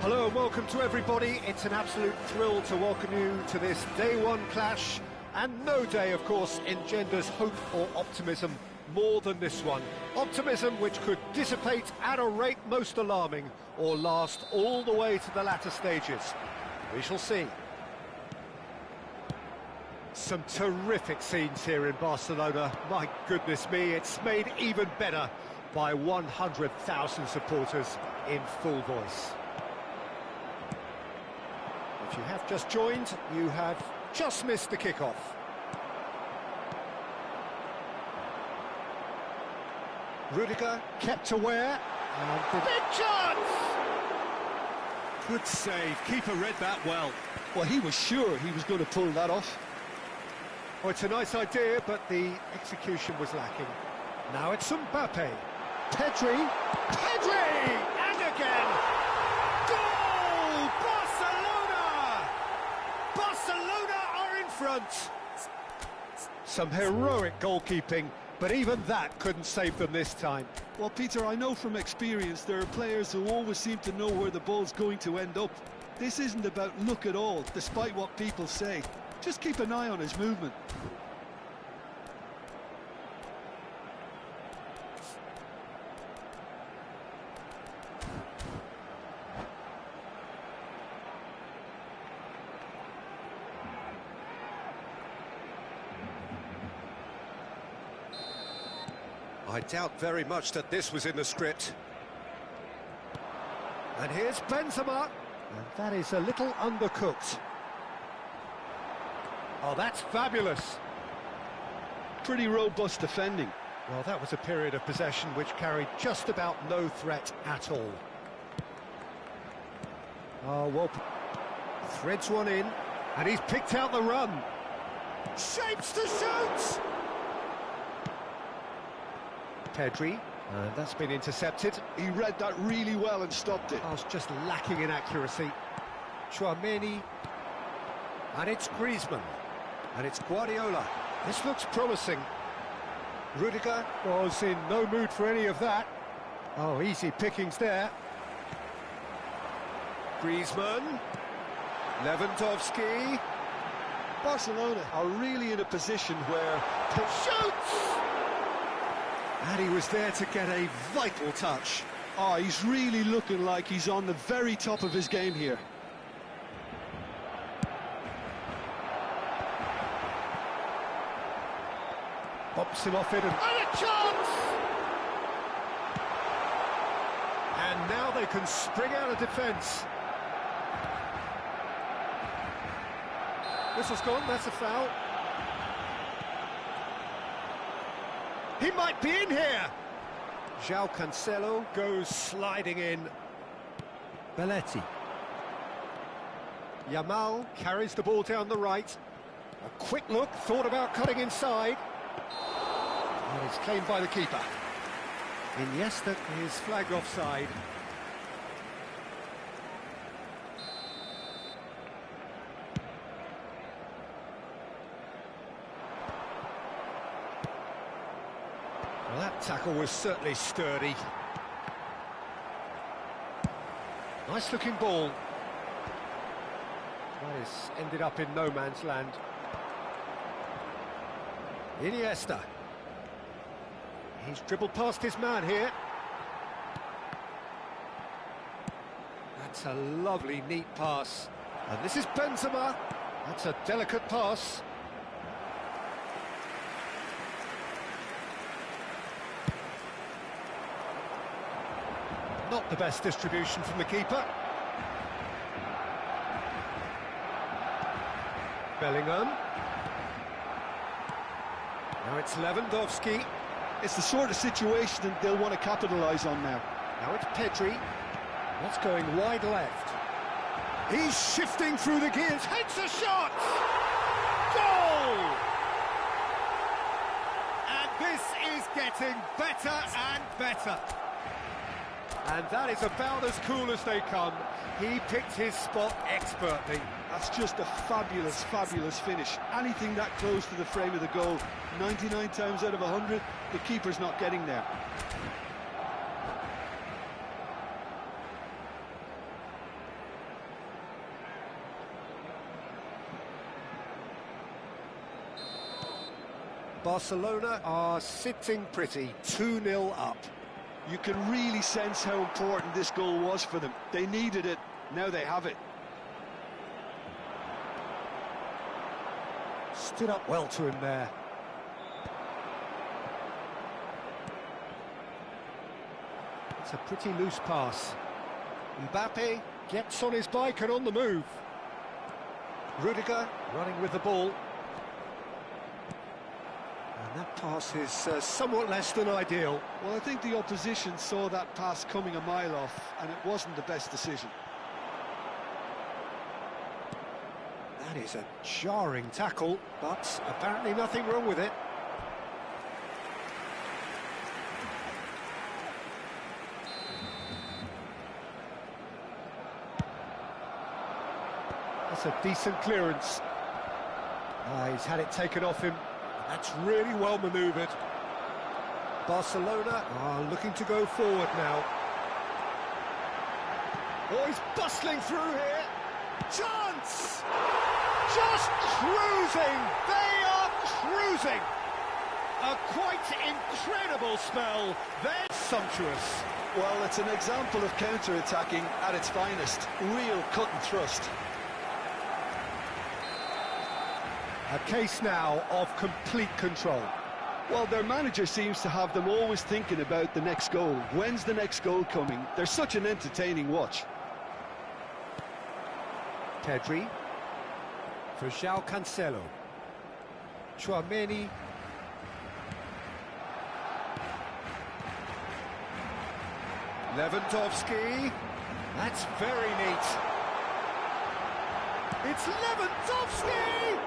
Hello and welcome to everybody. It's an absolute thrill to welcome you to this day one clash, and no day, of course, engenders hope or optimism more than this one. Optimism which could dissipate at a rate most alarming or last all the way to the latter stages. We shall see. Some terrific scenes here in Barcelona. My goodness me, it's made even better by 100,000 supporters in full voice. If you have just joined, you have just missed the kickoff. Rudiger kept aware, and big chance! Good save, keeper read that well. Well, he was sure he was going to pull that off. Oh, it's a nice idea, but the execution was lacking. Now it's Mbappe. Pedri! And again! Goal! Barcelona! Barcelona are in front! Some heroic goalkeeping, but even that couldn't save them this time. Well, Peter, I know from experience there are players who always seem to know where the ball's going to end up. This isn't about luck at all, despite what people say. Just keep an eye on his movement. I doubt very much that this was in the script. And here's Benzema. And that is a little undercooked. Oh, that's fabulous. Pretty robust defending. Well, that was a period of possession which carried just about no threat at all. Oh, well, threads one in, and he's picked out the run. Shapes to shoot! Pedri, and that's been intercepted. He read that really well and stopped it. I was just lacking in accuracy. Chouameni, and it's Griezmann, and it's Guardiola. This looks promising. Rudiger was in no mood for any of that. Oh, easy pickings there. Griezmann, Lewandowski. Barcelona are really in a position where... Shoots! And he was there to get a vital touch. Oh, he's really looking like he's on the very top of his game here. Bops him off it and a chance! And now they can spring out of defence. Whistle's gone, that's a foul. He might be in here! João Cancelo goes sliding in. Belletti. Yamal carries the ball down the right. A quick look, thought about cutting inside. And it's claimed by the keeper. Iniesta is flagged offside. Well, that tackle was certainly sturdy. Nice looking ball. That has ended up in no man's land. Iniesta. He's dribbled past his man here. That's a lovely, neat pass. And this is Benzema. That's a delicate pass. Not the best distribution from the keeper. Bellingham. Now it's Lewandowski. It's the sort of situation that they'll want to capitalise on now. Now it's Pedri. That's going wide left. He's shifting through the gears. Takes a shot! Goal! And this is getting better and better. And that is about as cool as they come. He picked his spot expertly. That's just a fabulous, fabulous finish. Anything that close to the frame of the goal, 99 times out of 100, the keeper's not getting there. Barcelona are sitting pretty, 2-0 up. You can really sense how important this goal was for them. They needed it, now they have it. Stood up well to him there. It's a pretty loose pass. Mbappe gets on his bike and on the move. Rudiger running with the ball. And that pass is somewhat less than ideal. Well, I think the opposition saw that pass coming a mile off, and it wasn't the best decision. That is a jarring tackle, but apparently nothing wrong with it. That's a decent clearance. He's had it taken off him. That's really well manoeuvred. Barcelona are looking to go forward now. Oh, he's bustling through here. Chance! Just cruising! They are cruising! A quite incredible spell. They're sumptuous. Well, it's an example of counter-attacking at its finest. Real cut and thrust. A case now of complete control. Well, their manager seems to have them always thinking about the next goal. When's the next goal coming? They're such an entertaining watch. Pedri for João Cancelo. Chouameni. Lewandowski. That's very neat. It's Lewandowski!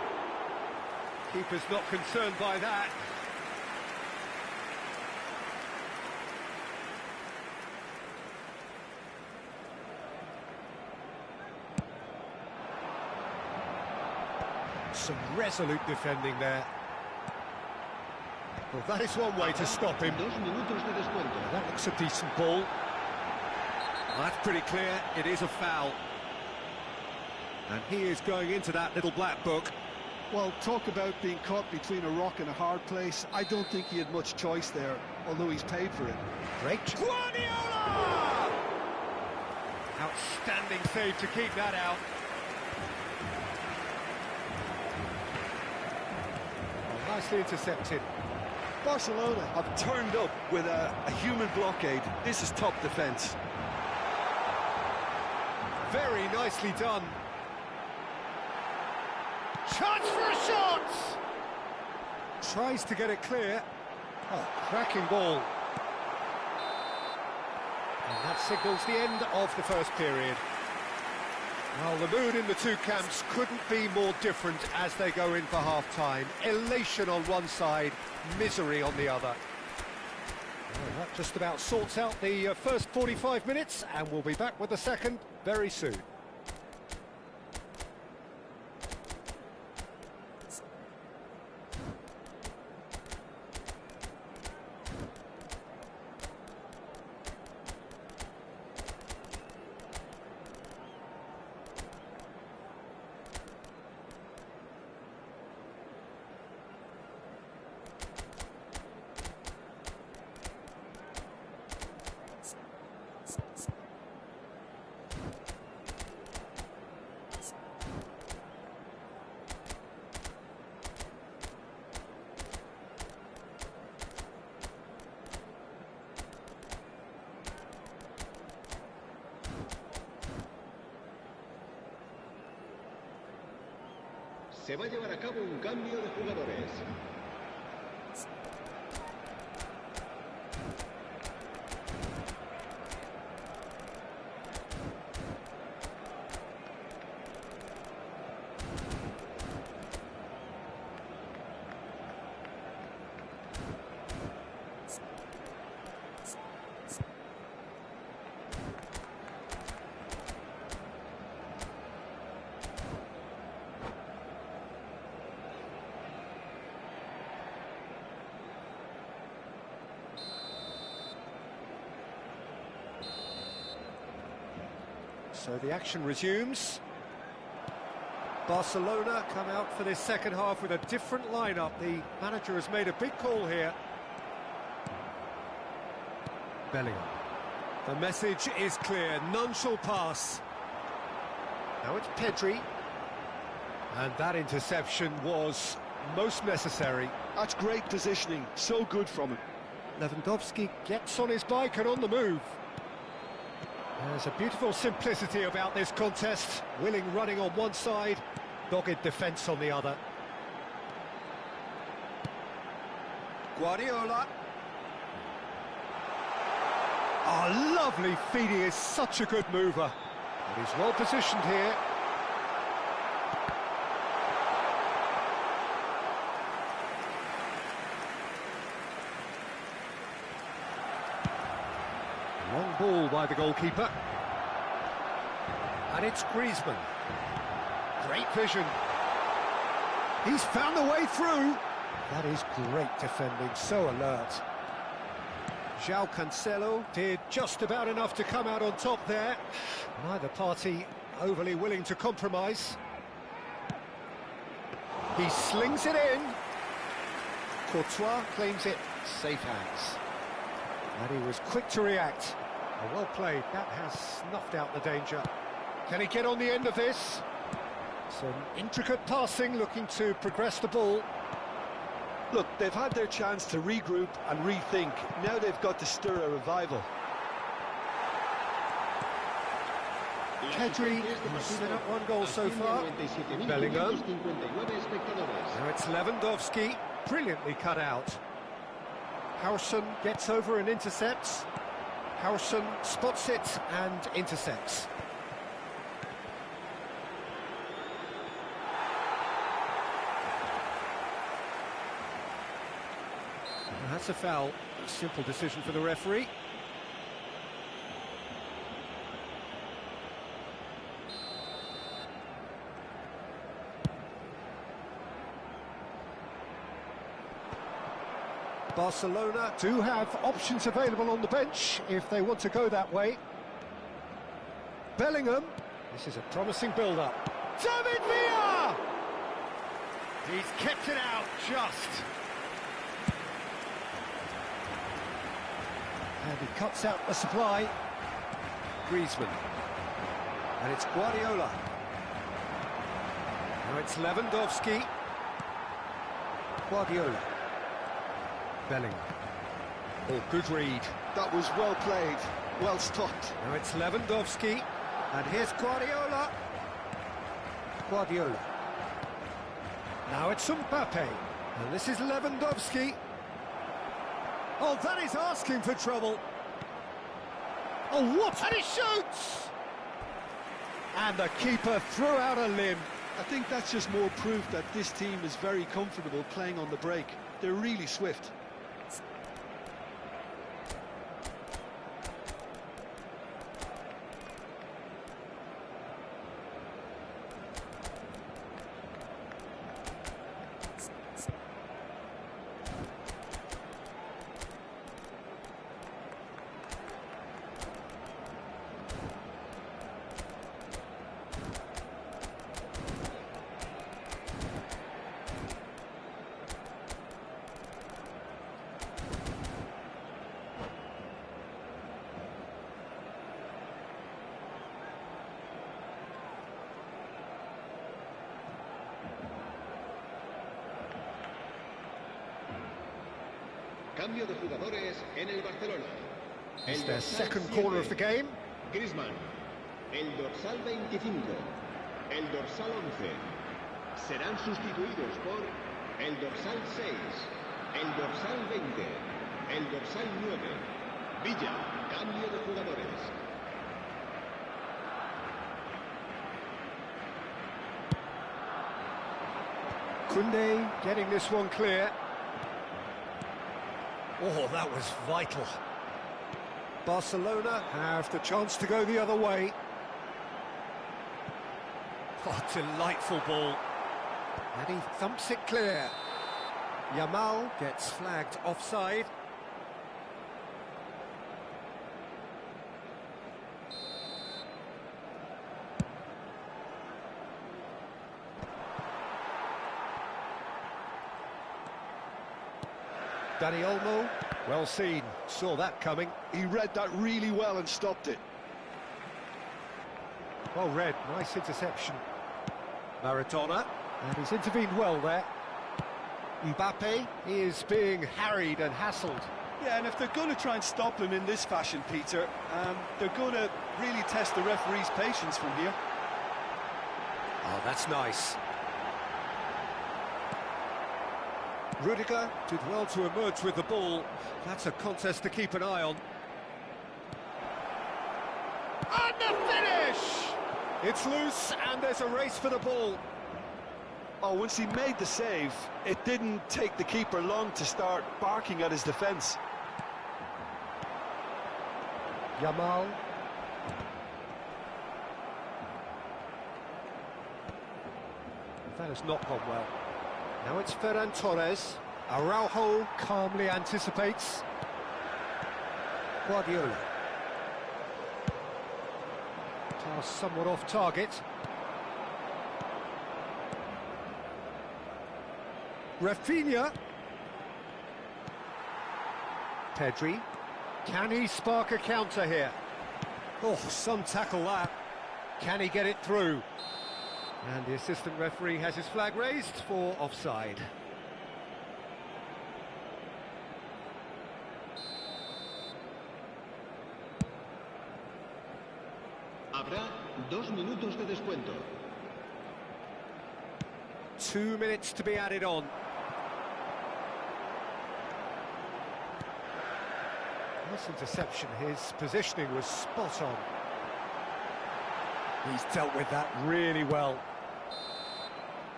Keeper's not concerned by that. Some resolute defending there. Well, that is one way to stop him. That looks a decent ball. That's pretty clear, it is a foul. And he is going into that little black book. Well, talk about being caught between a rock and a hard place. I don't think he had much choice there, although he's paid for it. Great. Guardiola! Outstanding save to keep that out. Oh, nicely intercepted. Barcelona have turned up with a human blockade. This is top defence. Very nicely done. Chance for a shot! Tries to get it clear. Oh, cracking ball. And that signals the end of the first period. Well, the mood in the two camps couldn't be more different as they go in for half-time. Elation on one side, misery on the other. Well, that just about sorts out the first 45 minutes, and we'll be back with the second very soon. Se va a llevar a cabo un cambio de jugadores. So the action resumes. Barcelona come out for this second half with a different lineup. The manager has made a big call here. Bellingham. The message is clear, none shall pass. Now it's Pedri. And that interception was most necessary. That's great positioning, so good from him. Lewandowski gets on his bike and on the move. There's a beautiful simplicity about this contest. Willing running on one side, dogged defence on the other. Guardiola. Oh, lovely feed, he is such a good mover. But he's well positioned here. Long ball by the goalkeeper. And it's Griezmann. Great vision. He's found the way through. That is great defending, so alert. João Cancelo did just about enough to come out on top there. Neither party overly willing to compromise. He slings it in. Courtois claims it, safe hands. And he was quick to react. Well played, that has snuffed out the danger. Can he get on the end of this? Some intricate passing, looking to progress the ball. Look, they've had their chance to regroup and rethink. Now they've got to stir a revival. Pedri has set up one goal so far. Bellingham. Now it's Lewandowski, brilliantly cut out. Harrison gets over and intercepts. Harrison spots it and intercepts. And that's a foul. A simple decision for the referee. Barcelona do have options available on the bench if they want to go that way. Bellingham. This is a promising build-up. David Villa! He's kept it out just. And he cuts out the supply. Griezmann. And it's Guardiola. Now it's Lewandowski. Guardiola. Bellingham. Oh, good read. That was well played, well stopped. Now it's Lewandowski. And here's Guardiola. Guardiola. Now it's Mbappe. And this is Lewandowski. Oh, that is asking for trouble. Oh, what? And he shoots! And the keeper threw out a limb. I think that's just more proof that this team is very comfortable playing on the break. They're really swift. Cambio de jugadores en el Barcelona. It's their second corner of the game. Griezmann. El dorsal 25. El dorsal 11. Serán sustituidos por el dorsal 6. El dorsal 20. El dorsal 9. Villa. Cambio de jugadores. Koundé getting this one clear. Oh, that was vital. Barcelona have the chance to go the other way. Oh, delightful ball. And he thumps it clear. Yamal gets flagged offside. Dani Olmo, well seen, saw that coming. He read that really well and stopped it. Well read, nice interception. Maradona, and he's intervened well there. Mbappe is being harried and hassled. Yeah, and if they're going to try and stop him in this fashion, Peter, they're going to really test the referee's patience from here. Oh, that's nice. Rudiger did well to emerge with the ball. That's a contest to keep an eye on. And the finish! It's loose, and there's a race for the ball. Oh, once he made the save, it didn't take the keeper long to start barking at his defence. Yamal. That has not gone well. Now it's Ferran Torres. Araujo calmly anticipates. Guardiola. Pass somewhat off target. Rafinha. Pedri. Can he spark a counter here? Oh, some tackle that. Can he get it through? And the assistant referee has his flag raised for offside. Habrá 2 minutos de descuento. 2 minutes to be added on. Nice interception, his positioning was spot on. He's dealt with that really well.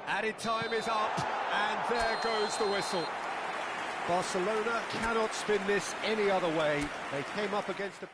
Added time is up, and there goes the whistle. Barcelona cannot spin this any other way. They came up against a...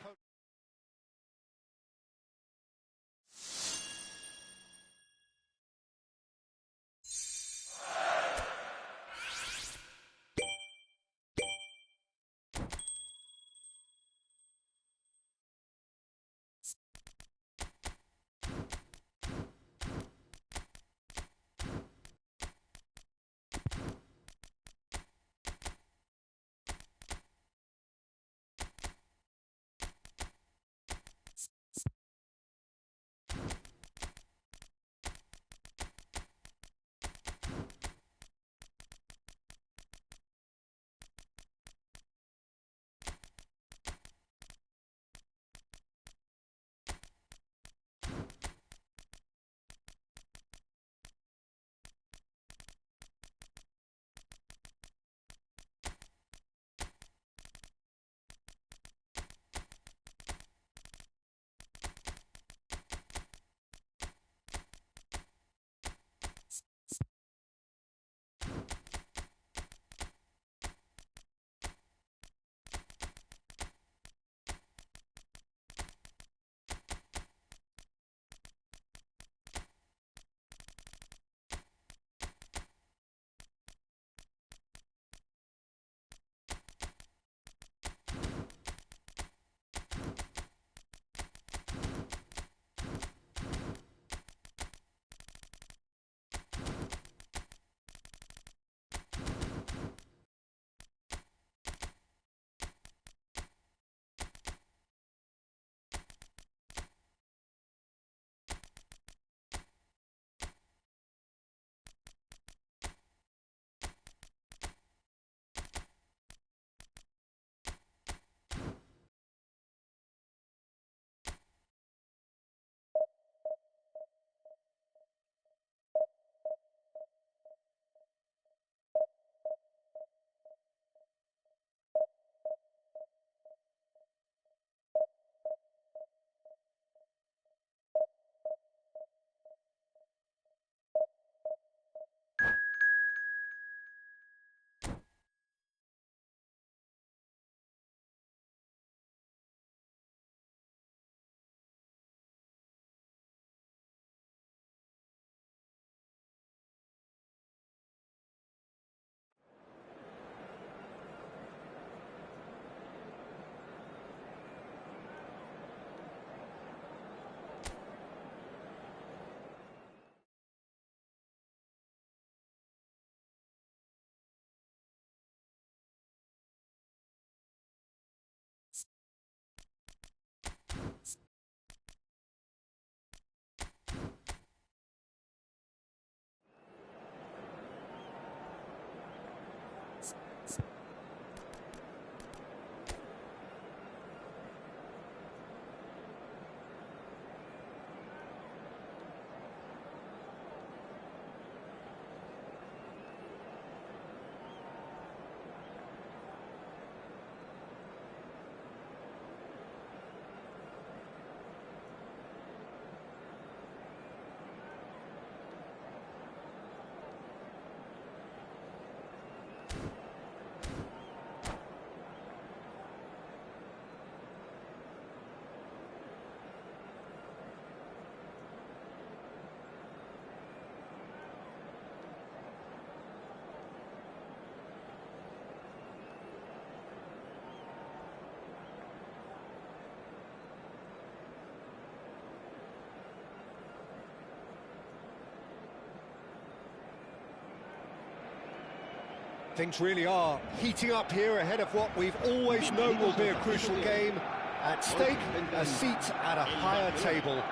Things really are heating up here ahead of what we've always known will be a crucial game. At stake, a seat at a higher table.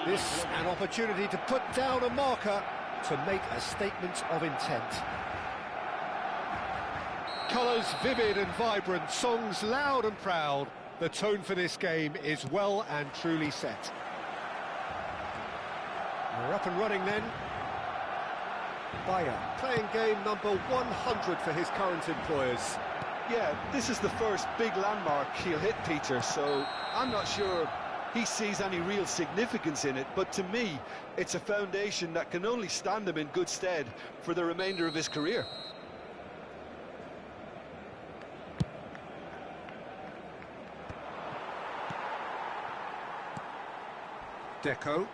This an opportunity to put down a marker to make a statement of intent. Colours vivid and vibrant, songs loud and proud. The tone for this game is well and truly set. We're up and running then. Bayer playing game number 100 for his current employers. Yeah, this is the first big landmark he'll hit, Peter, so I'm not sure he sees any real significance in it, but to me, it's a foundation that can only stand him in good stead for the remainder of his career. Deco.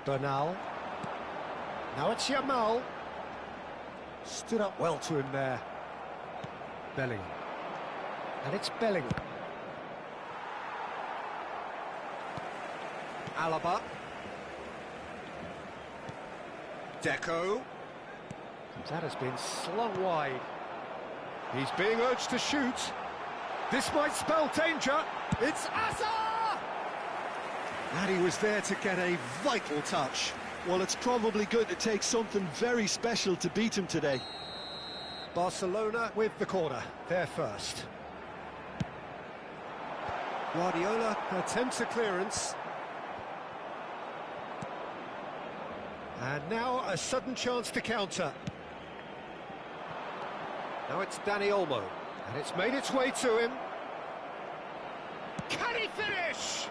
Bernal. Now it's Yamal. Stood up well to him there. Bellingham. And it's Bellingham. Alaba. Deco. That has been slung wide. He's being urged to shoot. This might spell danger. It's Asa! And he was there to get a vital touch. Well, it's probably going to take something very special to beat him today. Barcelona with the corner, they're first. Guardiola attempts a clearance. And now a sudden chance to counter. Now it's Dani Olmo, and it's made its way to him. Can he finish?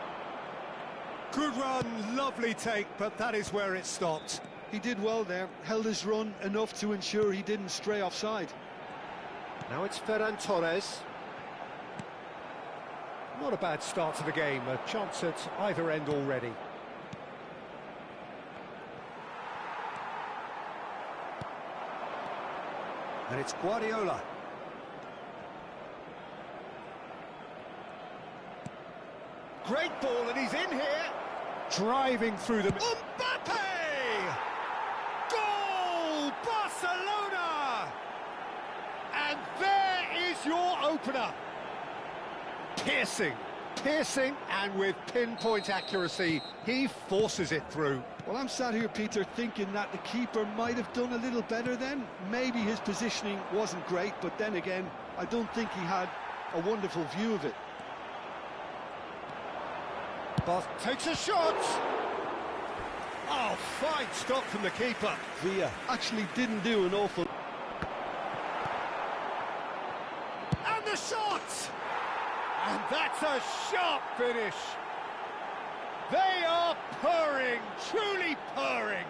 Good run, lovely take, but that is where it stopped. He did well there, held his run enough to ensure he didn't stray offside. Now it's Ferran Torres. Not a bad start to the game, a chance at either end already. And it's Guardiola. Great ball, and he's in here. Driving through them. Mbappe! Goal! Barcelona! And there is your opener. Piercing, and with pinpoint accuracy, he forces it through. Well, I'm sat here, Peter, thinking that the keeper might have done a little better then. Maybe his positioning wasn't great, but then again, I don't think he had a wonderful view of it. Boss takes a shot. Oh, fine stop from the keeper. Villa actually didn't do an awful... And the shot! And that's a sharp finish. They are purring, truly purring.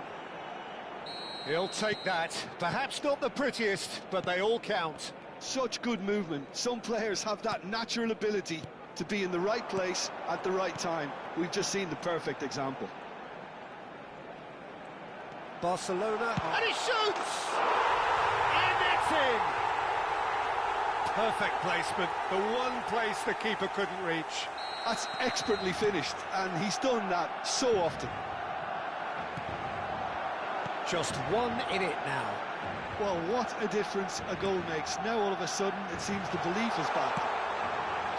He'll take that. Perhaps not the prettiest, but they all count. Such good movement. Some players have that natural ability to be in the right place at the right time. We've just seen the perfect example. Barcelona, and he shoots! And it's in! Perfect placement, the one place the keeper couldn't reach. That's expertly finished, and he's done that so often. Just one in it now. Well, what a difference a goal makes. Now all of a sudden it seems the belief is back.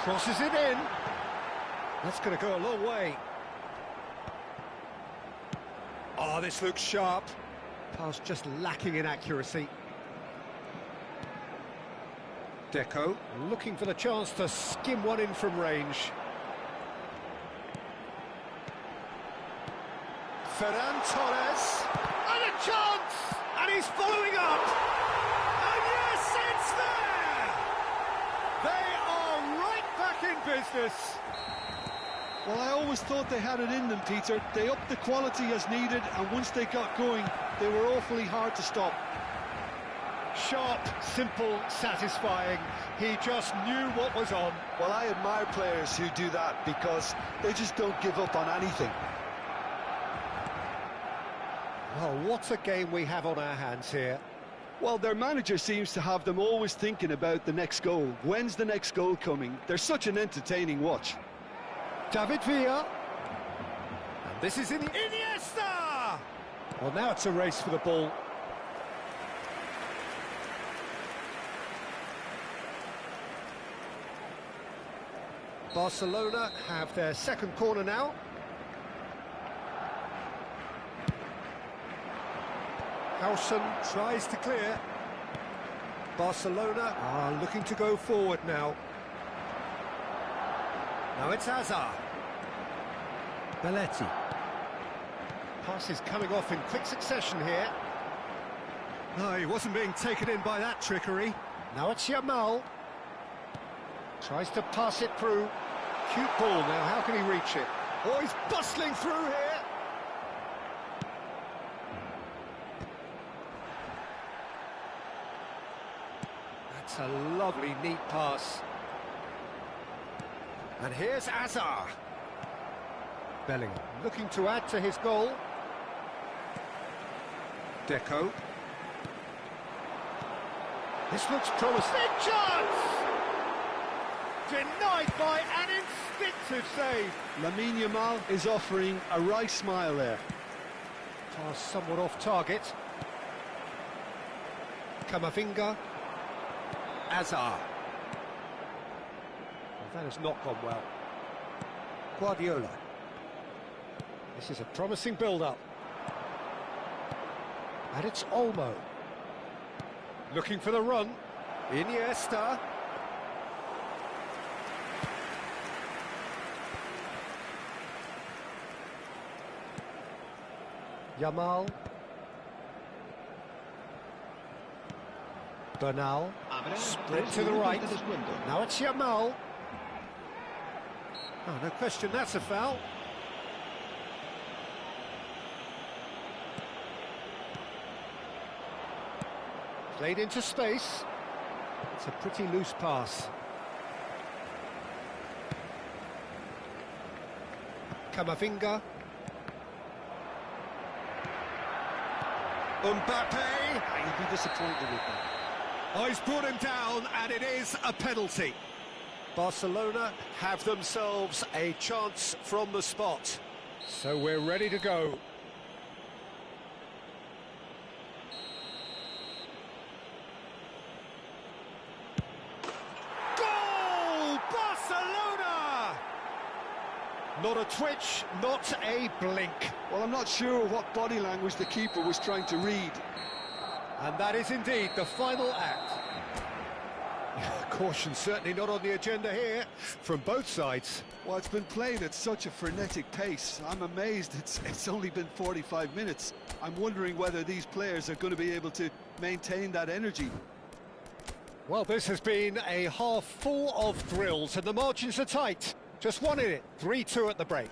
Crosses it in. That's going to go a long way. Oh, this looks sharp. Pass just lacking in accuracy. Deco looking for the chance to skim one in from range. Ferran Torres. And a chance! And he's following up! And yes, it's there! They are right back in business. Well, I always thought they had it in them, Peter. They upped the quality as needed, and once they got going, they were awfully hard to stop. Sharp, simple, satisfying. He just knew what was on. Well, I admire players who do that because they just don't give up on anything. Well, what a game we have on our hands here. Well, their manager seems to have them always thinking about the next goal. When's the next goal coming? They're such an entertaining watch. David Villa. And this is Iniesta! Well, now it's a race for the ball. Barcelona have their second corner now. Howson tries to clear. Barcelona are looking to go forward now. Now it's Hazard. Belletti. Passes coming off in quick succession here. No, he wasn't being taken in by that trickery. Now it's Yamal. Tries to pass it through. Cute ball now, how can he reach it? Oh, he's bustling through here. That's a lovely, neat pass. And here's Hazard. Bellingham looking to add to his goal. Deco. This looks promising. Big chance! Denied by an instinctive save. Lamine Yamal is offering a wry smile there. Pass somewhat off target. Camavinga. Hazard. Well, that has not gone well. Guardiola. This is a promising build-up. And it's Olmo. Looking for the run. Iniesta. Yamal. Bernal. Sprint to the right. Now it's Yamal. Oh, no question, that's a foul. Played into space. It's a pretty loose pass. Camavinga. Mbappe. You'd be disappointed with that. Oh, he's brought him down, and it is a penalty. Barcelona have themselves a chance from the spot. So we're ready to go. Goal! Barcelona! Not a twitch, not a blink. Well, I'm not sure what body language the keeper was trying to read. And that is indeed the final act. Caution certainly not on the agenda here, from both sides. Well, it's been played at such a frenetic pace. I'm amazed it's only been 45 minutes. I'm wondering whether these players are going to be able to maintain that energy. Well, this has been a half full of thrills, and the margins are tight. Just one in it, 3-2 at the break.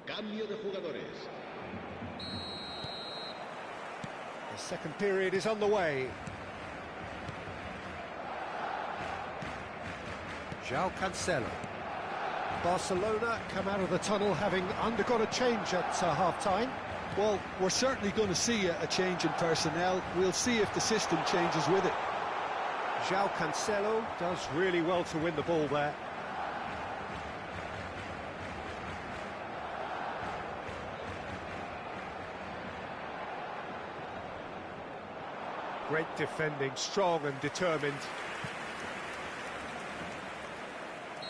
Cambio de jugadores. The second period is underway. João Cancelo. Barcelona come out of the tunnel having undergone a change at half-time. Well, we're certainly going to see a change in personnel. We'll see if the system changes with it. João Cancelo does really well to win the ball there. Great defending, strong and determined.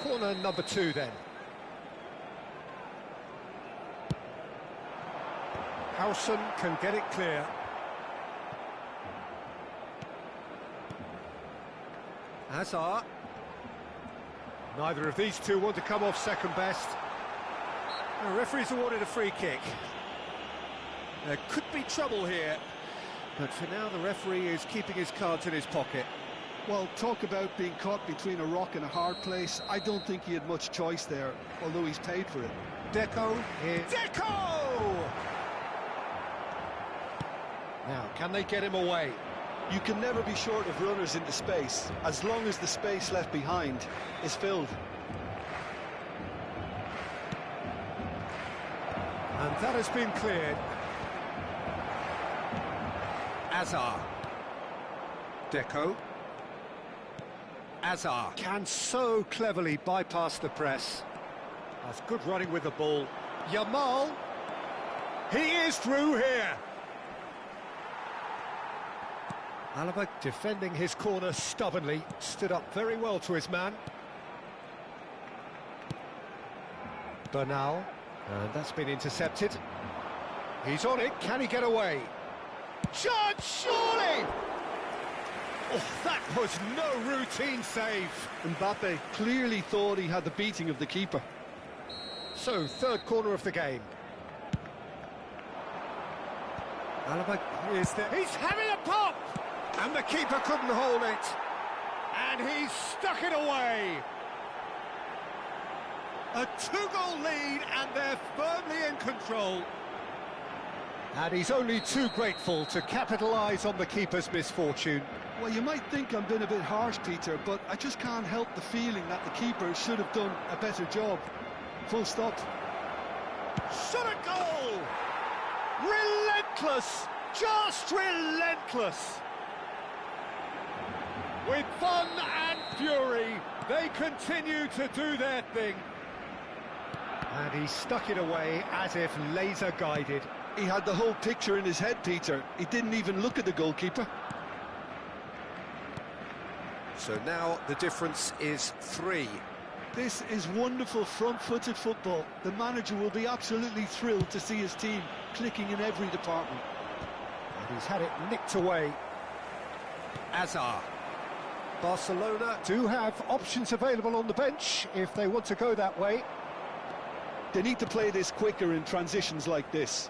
Corner number 2 then. Howson can get it clear. Hazard. Neither of these two want to come off second best. The referee's awarded a free kick. There could be trouble here, but for now the referee is keeping his cards in his pocket. Well, talk about being caught between a rock and a hard place. I don't think he had much choice there, although he's paid for it. Deco here. Deco! Now, can they get him away? You can never be short of runners into space, as long as the space left behind is filled. And that has been cleared. Azar. Deco. Azar can so cleverly bypass the press. That's good running with the ball. Yamal. He is through here. Alaba defending his corner stubbornly. Stood up very well to his man. Bernal. And that's been intercepted. He's on it. Can he get away? Chance, surely! Oh, that was no routine save. Mbappe clearly thought he had the beating of the keeper. So, third corner of the game. Alaba is there. He's having a pop! And the keeper couldn't hold it. And he's stuck it away. A two-goal lead, and they're firmly in control. And he's only too grateful to capitalise on the keeper's misfortune. Well, you might think I'm being a bit harsh, Peter, but I just can't help the feeling that the keeper should have done a better job. Full stop. Shot a goal! Relentless! Just relentless! With fun and fury, they continue to do their thing. And he stuck it away as if laser-guided. He had the whole picture in his head, Peter. He didn't even look at the goalkeeper. So now the difference is 3. This is wonderful front-footed football. The manager will be absolutely thrilled to see his team clicking in every department. And he's had it nicked away. Azar. Barcelona do have options available on the bench if they want to go that way. They need to play this quicker in transitions like this.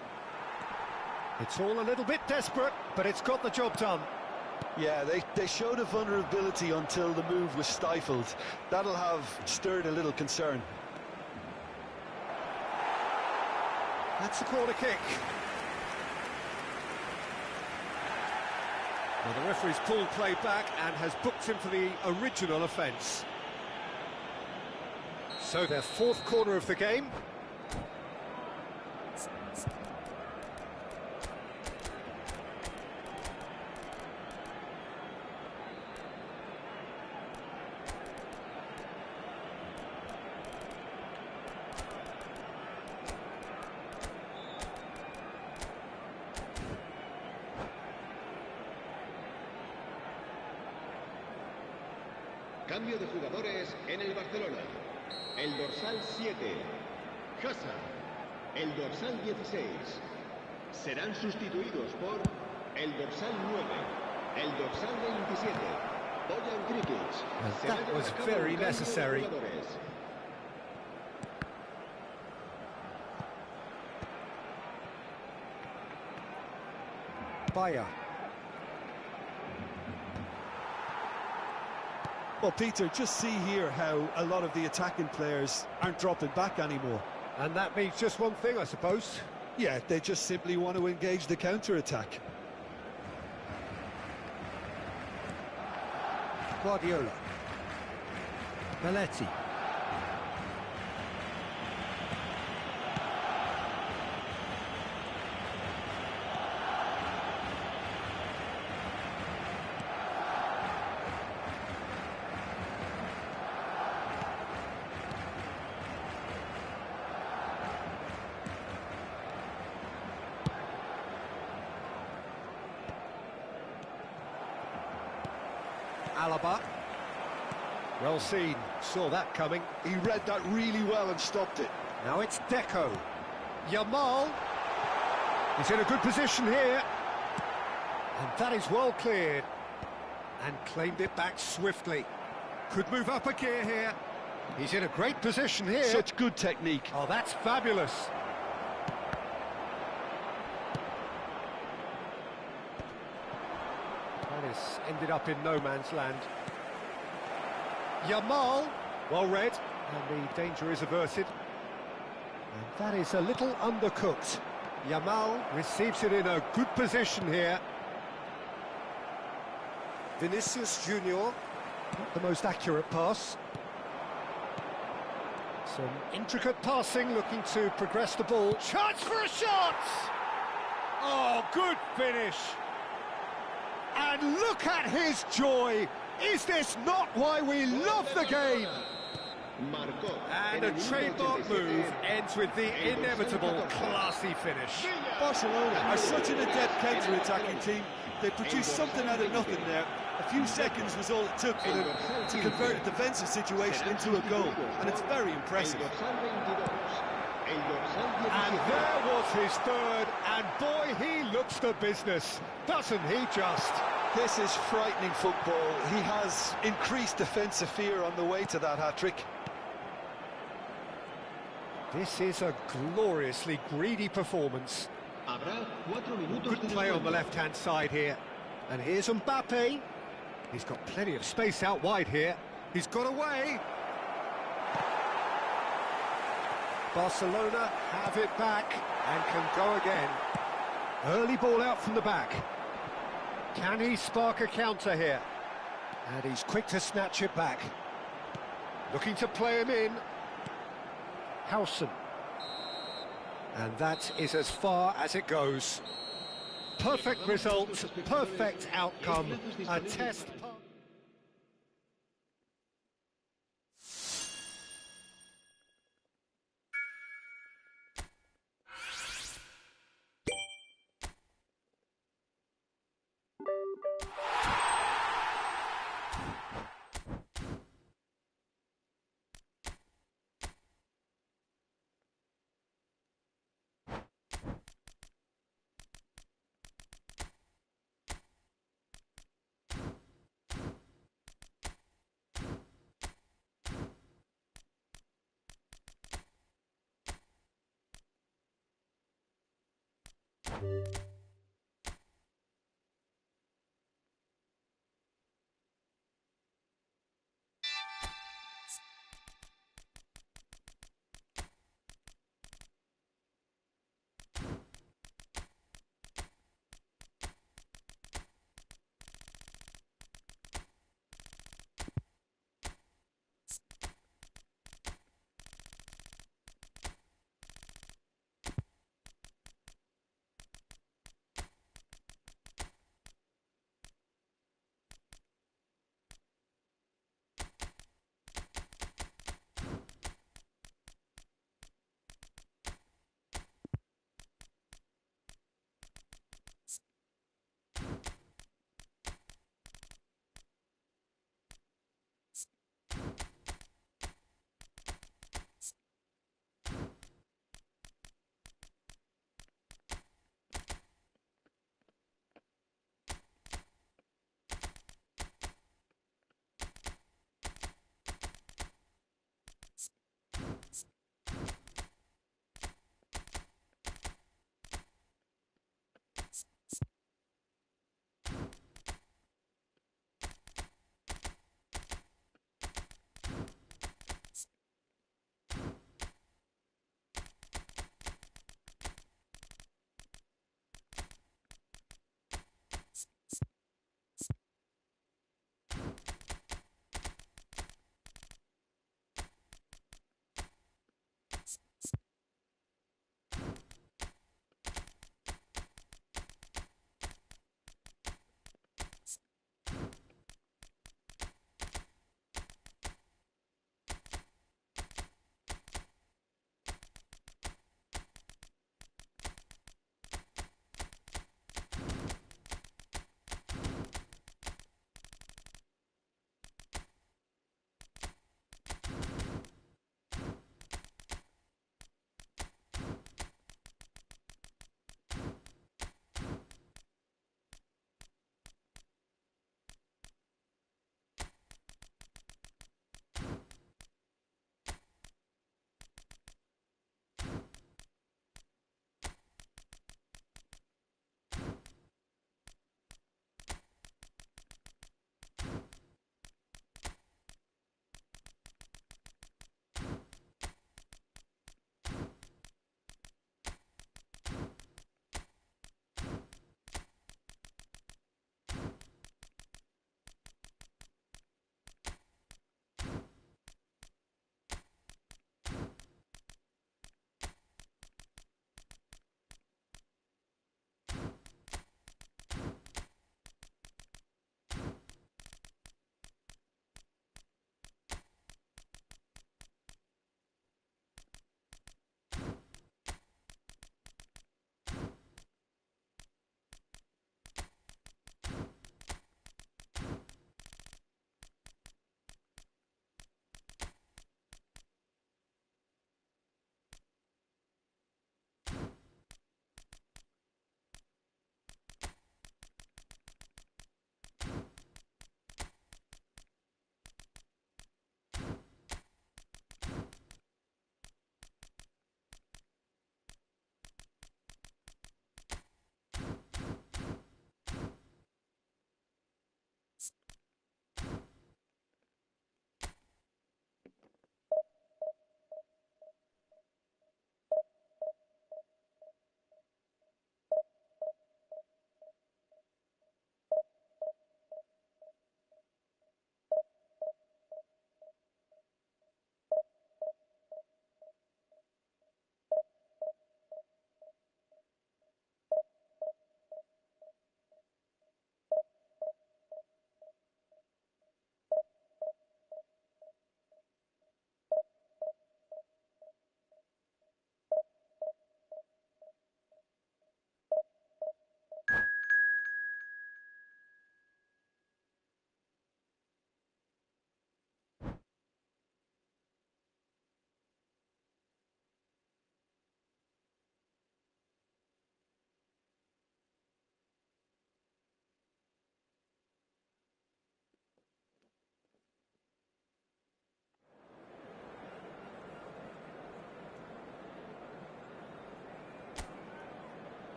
It's all a little bit desperate, but it's got the job done. Yeah, they showed a vulnerability until the move was stifled. That'll have stirred a little concern. That's the corner kick. Well, the referee's pulled play back and has booked him for the original offence. So their fourth corner of the game. Cambio de jugadores en el Barcelona. El dorsal 7, Hazard. El dorsal 16. Serán sustituidos por el dorsal 9, el dorsal 27, Bojan Krikic. That was very necessary. Bayer. Well, Peter, just see here how a lot of the attacking players aren't dropping back anymore. And that means just one thing, I suppose. Yeah, they just simply want to engage the counter-attack. Guardiola. Belletti. Alaba. Well seen, saw that coming. He read that really well and stopped it. Now it's Deco. Yamal. He's in a good position here. And that is well cleared. And claimed it back swiftly. Could move up a gear here. He's in a great position here. Such good technique. Oh, that's fabulous. That is ended up in no man's land. Yamal, well read, and the danger is averted. And that is a little undercooked. Yamal receives it in a good position here. Vinicius Junior, not the most accurate pass. Some intricate passing, looking to progress the ball. Chance for a shot! Oh, good finish. And look at his joy. Is this not why we love the game? And a trademark move ends with the inevitable classy finish. Barcelona are such an adept counter-attacking team. They produced something out of nothing there. A few seconds was all it took for them to convert a defensive situation into a goal, and it's very impressive. And there was his third, and boy, he looks the business, doesn't he just? This is frightening football. He has increased defensive fear on the way to that hat-trick. This is a gloriously greedy performance. Good play on the left-hand side here. And here's Mbappe. He's got plenty of space out wide here. He's got away. Barcelona have it back and can go again. Early ball out from the back. Can he spark a counter here? And he's quick to snatch it back. Looking to play him in. Howson. And that is as far as it goes. Perfect result, perfect outcome, a test.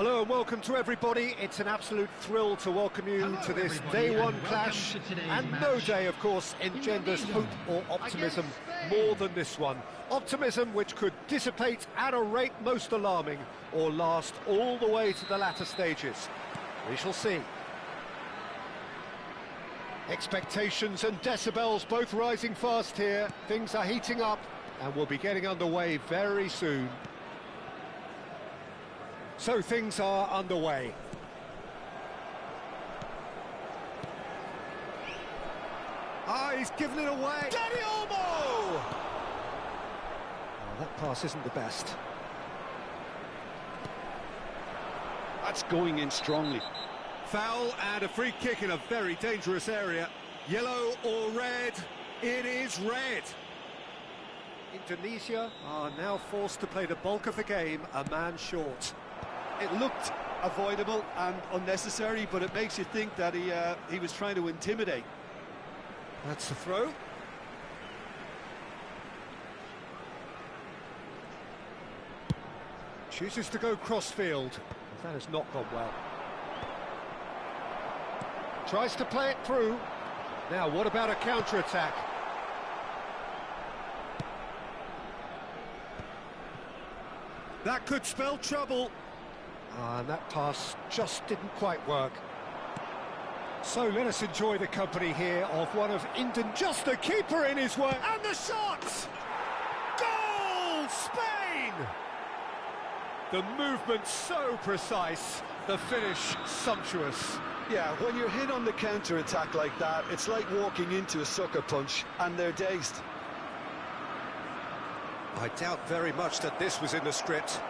Hello and welcome to everybody. It's an absolute thrill to welcome you to this day one clash, and no day, of course, engenders hope or optimism more than this one. Optimism which could dissipate at a rate most alarming, or last all the way to the latter stages. We shall see. Expectations and decibels both rising fast here. Things are heating up, and we'll be getting underway very soon. So things are underway. Ah, he's given it away. Dani Olmo! Oh, that pass isn't the best. That's going in strongly. Foul and a free kick in a very dangerous area. Yellow or red? It is red. Indonesia are now forced to play the bulk of the game a man short. It looked avoidable and unnecessary, but it makes you think that he was trying to intimidate. That's the throw. Chooses to go cross-field. That has not gone well. Tries to play it through. Now, what about a counter-attack? That could spell trouble. And that pass just didn't quite work. So let us enjoy the company here of one of just a keeper in his way. And the shot! Goal! Spain! The movement so precise, the finish sumptuous. Yeah, when you're hit on the counter-attack like that, it's like walking into a sucker punch, and they're dazed. I doubt very much that this was in the script.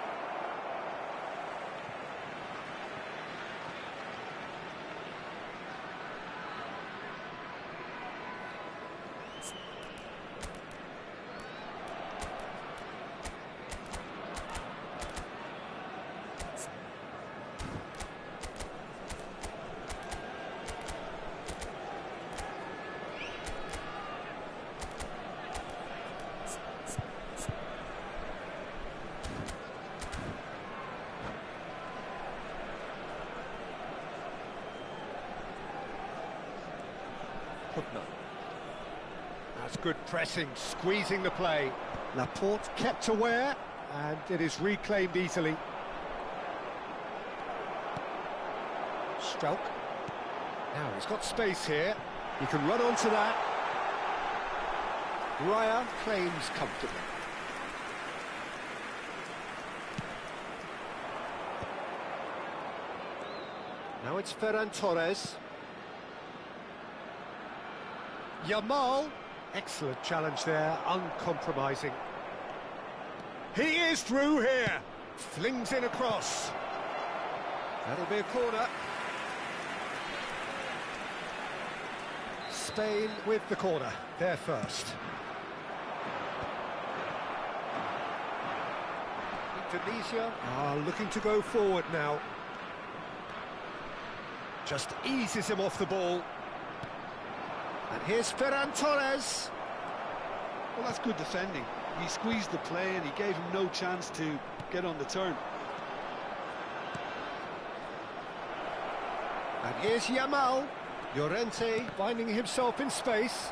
That's good pressing, squeezing the play. Laporte kept aware, and it is reclaimed easily. Strauch. Now he's got space here. He can run onto that. Raya claims comfortably. Now it's Ferran Torres. Yamal, excellent challenge there, uncompromising. He is through here, flings in across. That'll be a corner. Spain with the corner, they're first. Indonesia are looking to go forward now. Just eases him off the ball. And here's Ferran Torres. Well, that's good defending. He squeezed the play and he gave him no chance to get on the turn. And here's Yamal. Llorente finding himself in space.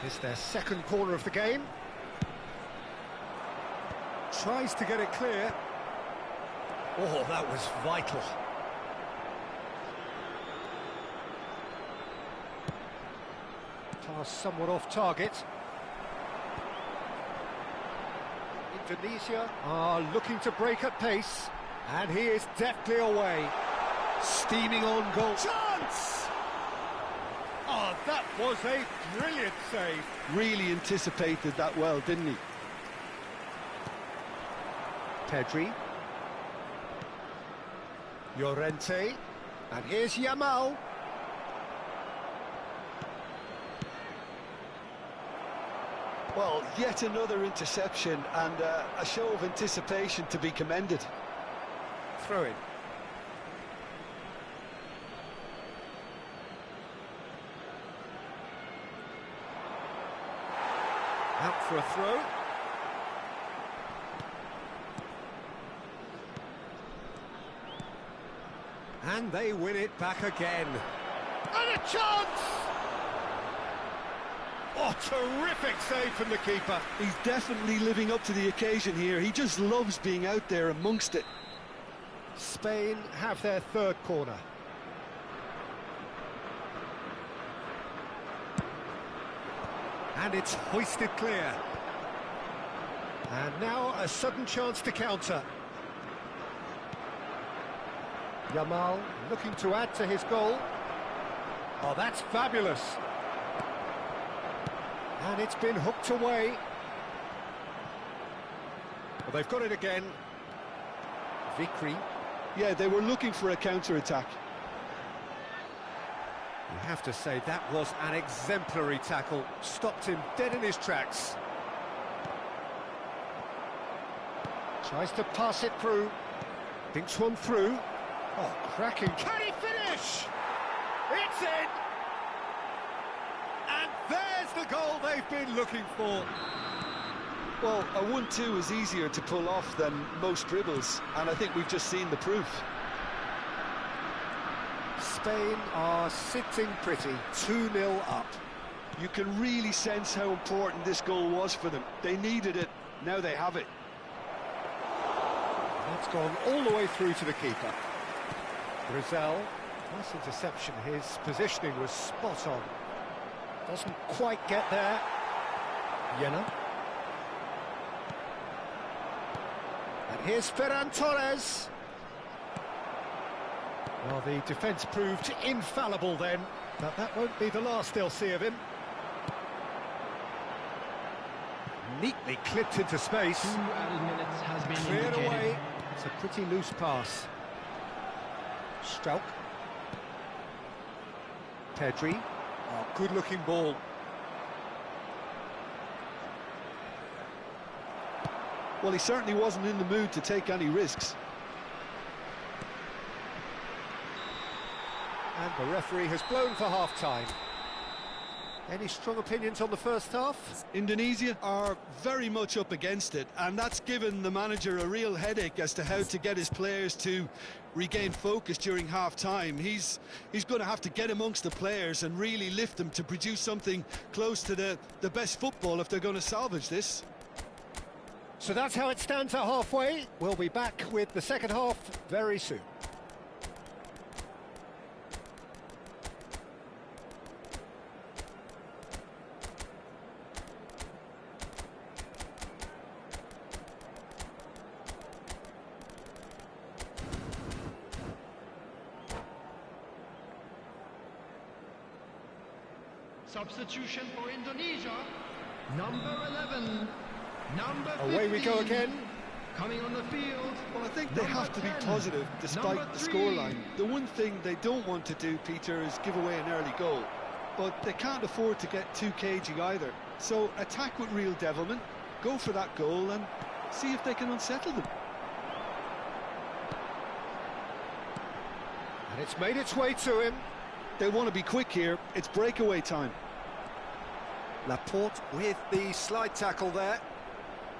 It's their second corner of the game. Tries to get it clear. Oh, that was vital. Pass somewhat off target. Indonesia are looking to break at pace, and he is deftly away. Steaming on goal. Chance! Oh, that was a brilliant save. Really anticipated that well, didn't he? Pedri. Llorente. And here's Yamal. Well, yet another interception and a show of anticipation to be commended. Throw in. Out for a throw. And they win it back again. And a chance! Oh, terrific save from the keeper. He's definitely living up to the occasion here. He just loves being out there amongst it. Spain have their third corner. And it's hoisted clear. And now a sudden chance to counter. Yamal looking to add to his goal. Oh, that's fabulous. And it's been hooked away. Well, they've got it again. Vikri. Yeah, they were looking for a counter-attack. You have to say that was an exemplary tackle. Stopped him dead in his tracks. Tries to pass it through. Thinks one through. Oh, cracking. Can he finish? It's in! And there's the goal they've been looking for. Well, a 1-2 is easier to pull off than most dribbles, and I think we've just seen the proof. Spain are sitting pretty, 2-0 up. You can really sense how important this goal was for them. They needed it, now they have it. That's gone all the way through to the keeper. Brazil, nice interception, his positioning was spot on. Doesn't quite get there. Jena. And here's Ferran Torres. Well, the defence proved infallible then, but that won't be the last they'll see of him. Neatly clipped into space. 2 added minutes has been Cleared indicated. away. It's a pretty loose pass. Strauch. Pedri. Oh, good-looking ball. Well, he certainly wasn't in the mood to take any risks. And the referee has blown for half-time. Any strong opinions on the first half? Indonesia are very much up against it, and that's given the manager a real headache as to how to get his players to regain focus during half-time. He's going to have to get amongst the players and really lift them to produce something close to the best football if they're going to salvage this. So that's how it stands at halfway. We'll be back with the second half very soon. Substitution for Indonesia, number 11, number 15. Away we go again. Coming on the field. Well, I think they have to be 10, positive despite the 3. scoreline. The one thing they don't want to do, Peter, is give away an early goal. But they can't afford to get too cagey either. So attack with real devilment, go for that goal and see if they can unsettle them. And it's made its way to him. They want to be quick here. It's breakaway time. Laporte with the slide tackle there.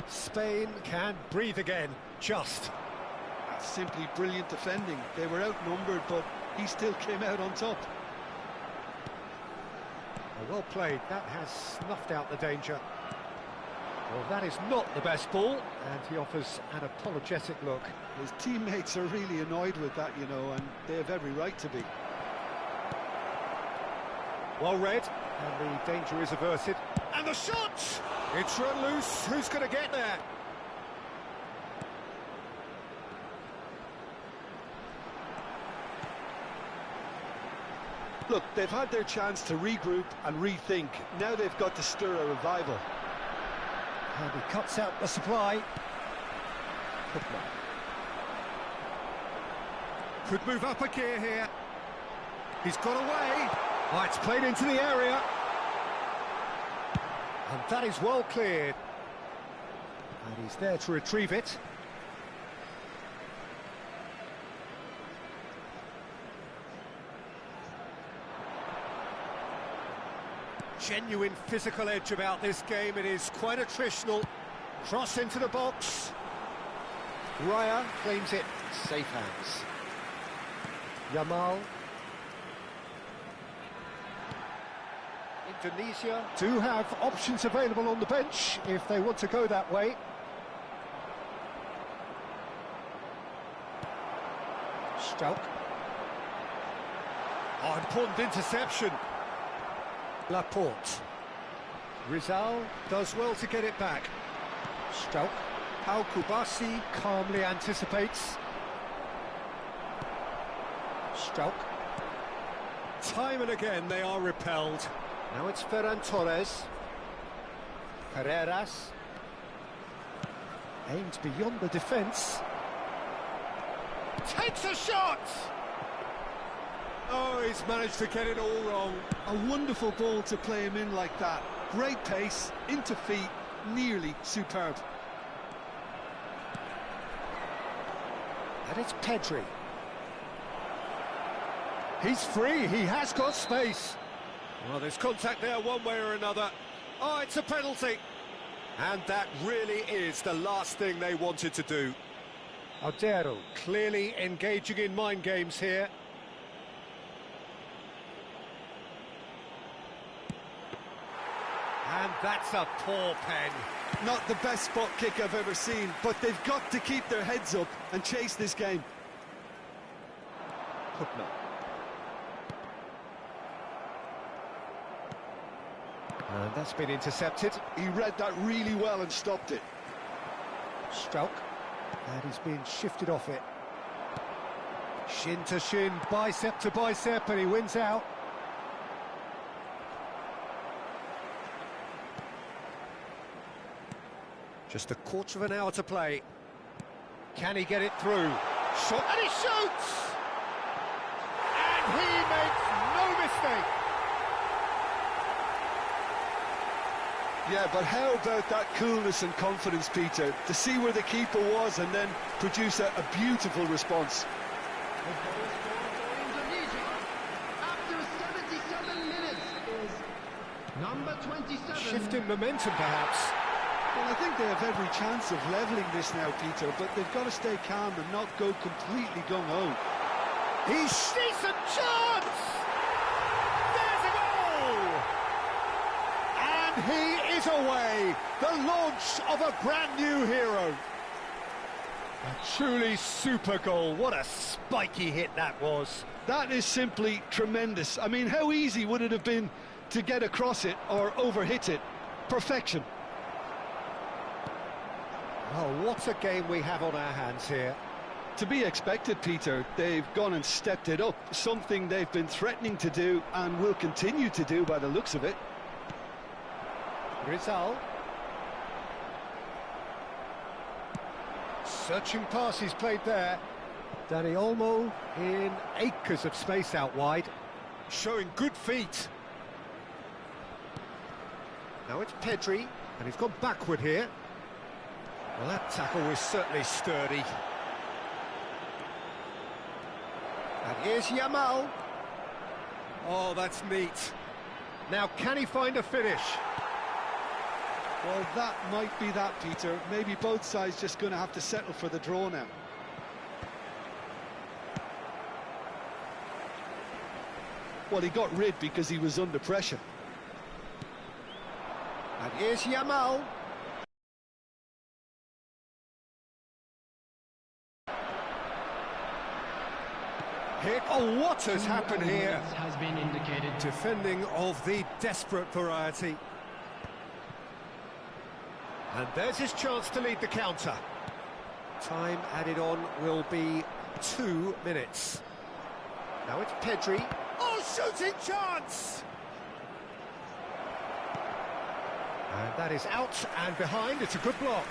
Spain can breathe again, just. That's simply brilliant defending. They were outnumbered, but he still came out on top. Well played, that has snuffed out the danger. Well, that is not the best ball, and he offers an apologetic look. His teammates are really annoyed with that, you know, and they have every right to be. Well read, and the danger is averted. And the shot! It's run loose. Who's going to get there? Look, they've had their chance to regroup and rethink. Now they've got to stir a revival. And he cuts out the supply. Could move up a gear here. He's got away. Oh, it's played into the area. And that is well cleared. And he's there to retrieve it. Genuine physical edge about this game. It is quite attritional. Cross into the box. Raya claims it. Safe hands. Yamal. Indonesia do have options available on the bench if they want to go that way. Stroke. Oh, important interception. Laporte. Rizal does well to get it back. Stroke. Pau Kubasi calmly anticipates. Stroke. Time and again they are repelled. Now it's Ferran Torres. Carreras. Aimed beyond the defence. Takes a shot! Oh, he's managed to get it all wrong. A wonderful ball to play him in like that. Great pace, into feet, nearly superb. And it's Pedri. He's free, he has got space. Well, there's contact there one way or another. Oh, it's a penalty. And that really is the last thing they wanted to do. Aldero. Clearly engaging in mind games here. And that's a poor pen. Not the best spot kick I've ever seen, but they've got to keep their heads up and chase this game. Putna. And that's been intercepted. He read that really well and stopped it. Stroke. And he's being shifted off it. Shin to shin, bicep to bicep, and he wins out. Just a quarter of an hour to play. Can he get it through? Shot, and he shoots! And he makes no mistake. Yeah, but how about that coolness and confidence, Peter, to see where the keeper was and then produce a beautiful response. The goal scored for Indonesia after 77 minutes is number 27. Shifting momentum, perhaps. Well, I think they have every chance of levelling this now, Peter, but they've got to stay calm and not go completely gung-ho. He's decent chance! There's a goal! And he is away! The launch of a brand new hero. A truly super goal. What a spiky hit that was. That is simply tremendous. I mean, how easy would it have been to get across it or overhit it? Perfection. Oh, what a game we have on our hands here. To be expected, Peter. They've gone and stepped it up, something they've been threatening to do and will continue to do by the looks of it. Rizal. Searching pass he's played there. Dani Olmo in acres of space out wide. Showing good feet. Now it's Pedri, and he's gone backward here. Well, that tackle was certainly sturdy. And here's Yamal. Oh, that's neat. Now, can he find a finish? Well, that might be that, Peter. Maybe both sides just going to have to settle for the draw now. Well, he got rid because he was under pressure. And here's Yamal. Hit. Oh, what has happened here? Has been indicated. Defending of the desperate variety. And there's his chance to lead the counter. Time added on will be 2 minutes. Now it's Pedri. Oh, shooting chance! And that is out and behind. It's a good block.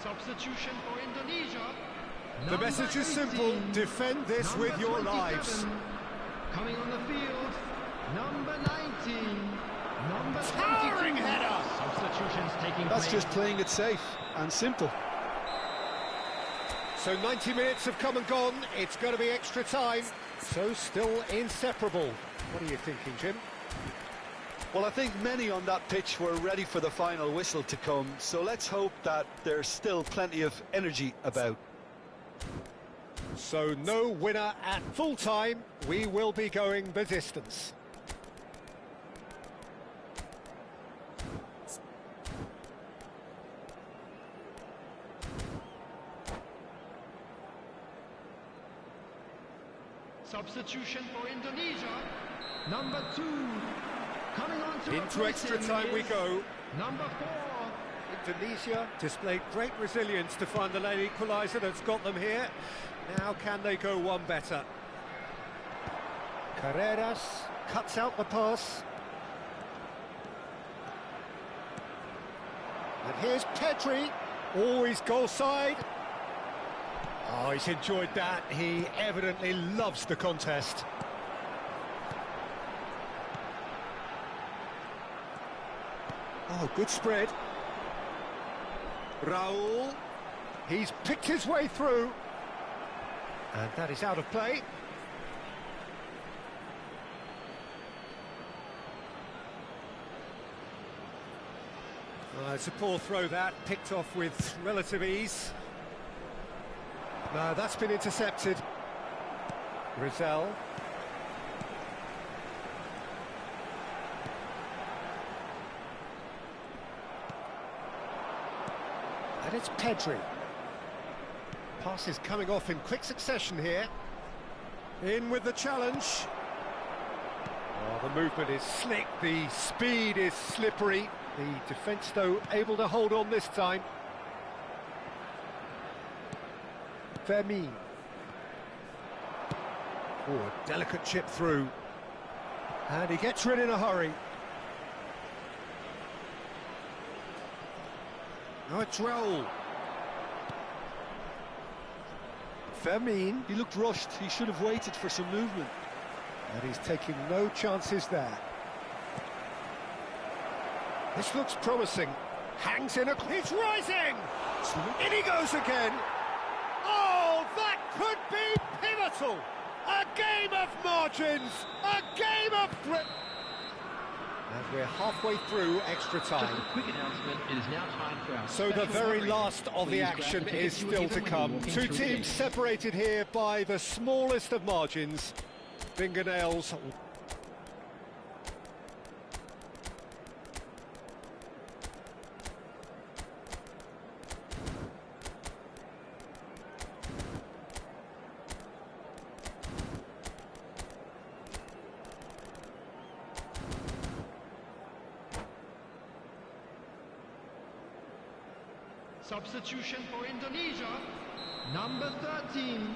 Substitution for Indonesia. The message is simple: defend this with your lives. Coming on the field, number 19. Number Towering 22. header. Substitutions taking That's place. just playing it safe and simple. So 90 minutes have come and gone. It's going to be extra time. So still inseparable. What are you thinking, Jim? Well, I think many on that pitch were ready for the final whistle to come, so let's hope that there's still plenty of energy about. So no winner at full time. We will be going the distance. Substitution for Indonesia. Number 2. Coming on to Into replace extra him time we is go. Number 4. Indonesia displayed great resilience to find the late equaliser that's got them here. Now can they go one better? Carreras cuts out the pass. And here's Pedri. Always goal side. Oh, he's enjoyed that. He evidently loves the contest. Oh, good spread. Raul. He's picked his way through. And that is out of play. It's a poor throw that, picked off with relative ease. No, that's been intercepted. Rizal. And it's Pedri. Pass is coming off in quick succession here. In with the challenge. Oh, the movement is slick, the speed is slippery. The defence, though, able to hold on this time. Fermin. Oh, a delicate chip through. And he gets rid in a hurry. Now it's Raul. Fermin. He looked rushed. He should have waited for some movement. And he's taking no chances there. This looks promising. Hangs in a... He's rising! In he goes again! Oh, that could be pivotal! A game of margins! A game of... And we're halfway through extra time. Just a quick announcement. It is now time for our So the special very offering. last of the Please action grab the is tickets you were still to given when you come. walk in Two through the teams gate. separated here by the smallest of margins. Fingernails. Substitution for Indonesia. Number 13.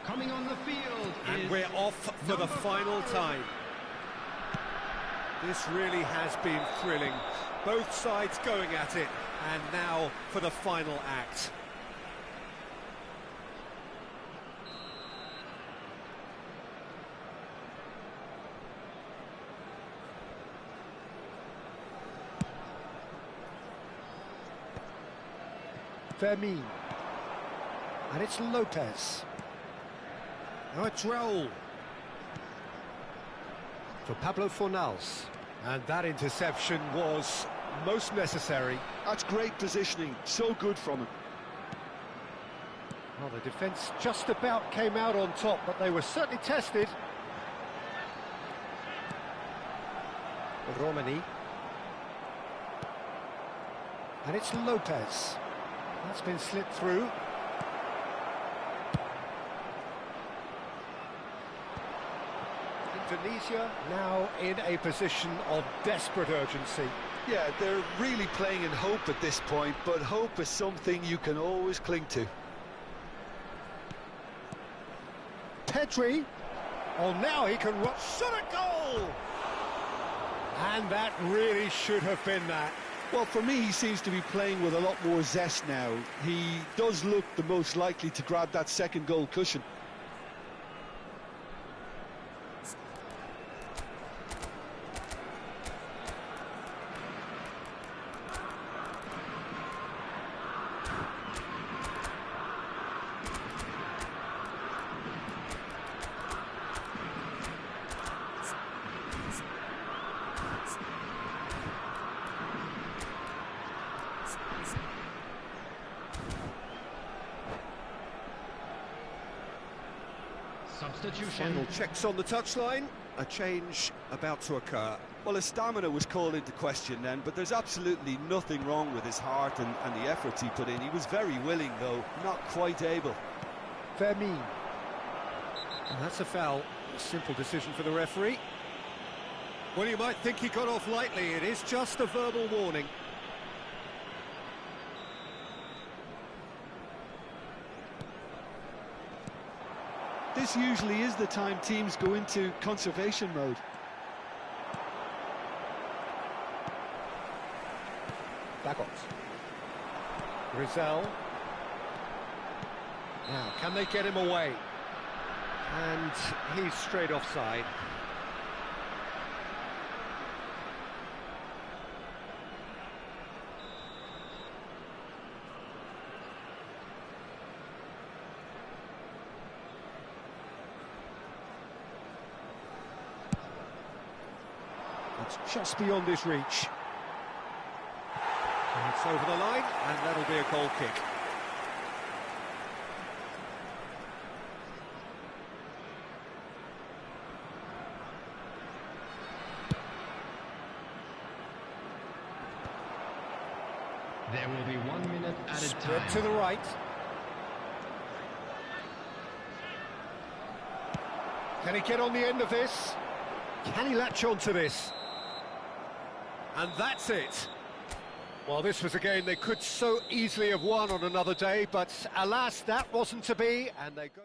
Coming on the field And is we're off for the number final 5. time. This really has been thrilling. Both sides going at it, and now for the final act. Fermin. And it's Lopez. Now it's Raul. For Pablo Fornals. And that interception was most necessary. That's great positioning. So good from him. Well, the defence just about came out on top, but they were certainly tested. Romani. And it's Lopez. That's been slipped through. Indonesia now in a position of desperate urgency. Yeah, they're really playing in hope at this point, but hope is something you can always cling to. Pedri. Oh, now he can shot a goal! And that really should have been that. Well, for me, he seems to be playing with a lot more zest now. He does look the most likely to grab that second goal cushion. Substitution. Final checks on the touchline. A change about to occur. Well, his stamina was called into question then, but there's absolutely nothing wrong with his heart and the efforts he put in. He was very willing, though, not quite able. Vermin. And that's a foul. A simple decision for the referee. Well, you might think he got off lightly. It is just a verbal warning. This usually is the time teams go into conservation mode. Bagos. Rizal. Now, can they get him away? And he's straight offside. It's just beyond his reach. And it's over the line, and that'll be a goal kick. There will be 1 minute added Spread time. to the right. Can he get on the end of this? Can he latch on to this? And that's it. Well, this was a game they could so easily have won on another day, but alas, that wasn't to be, and they go...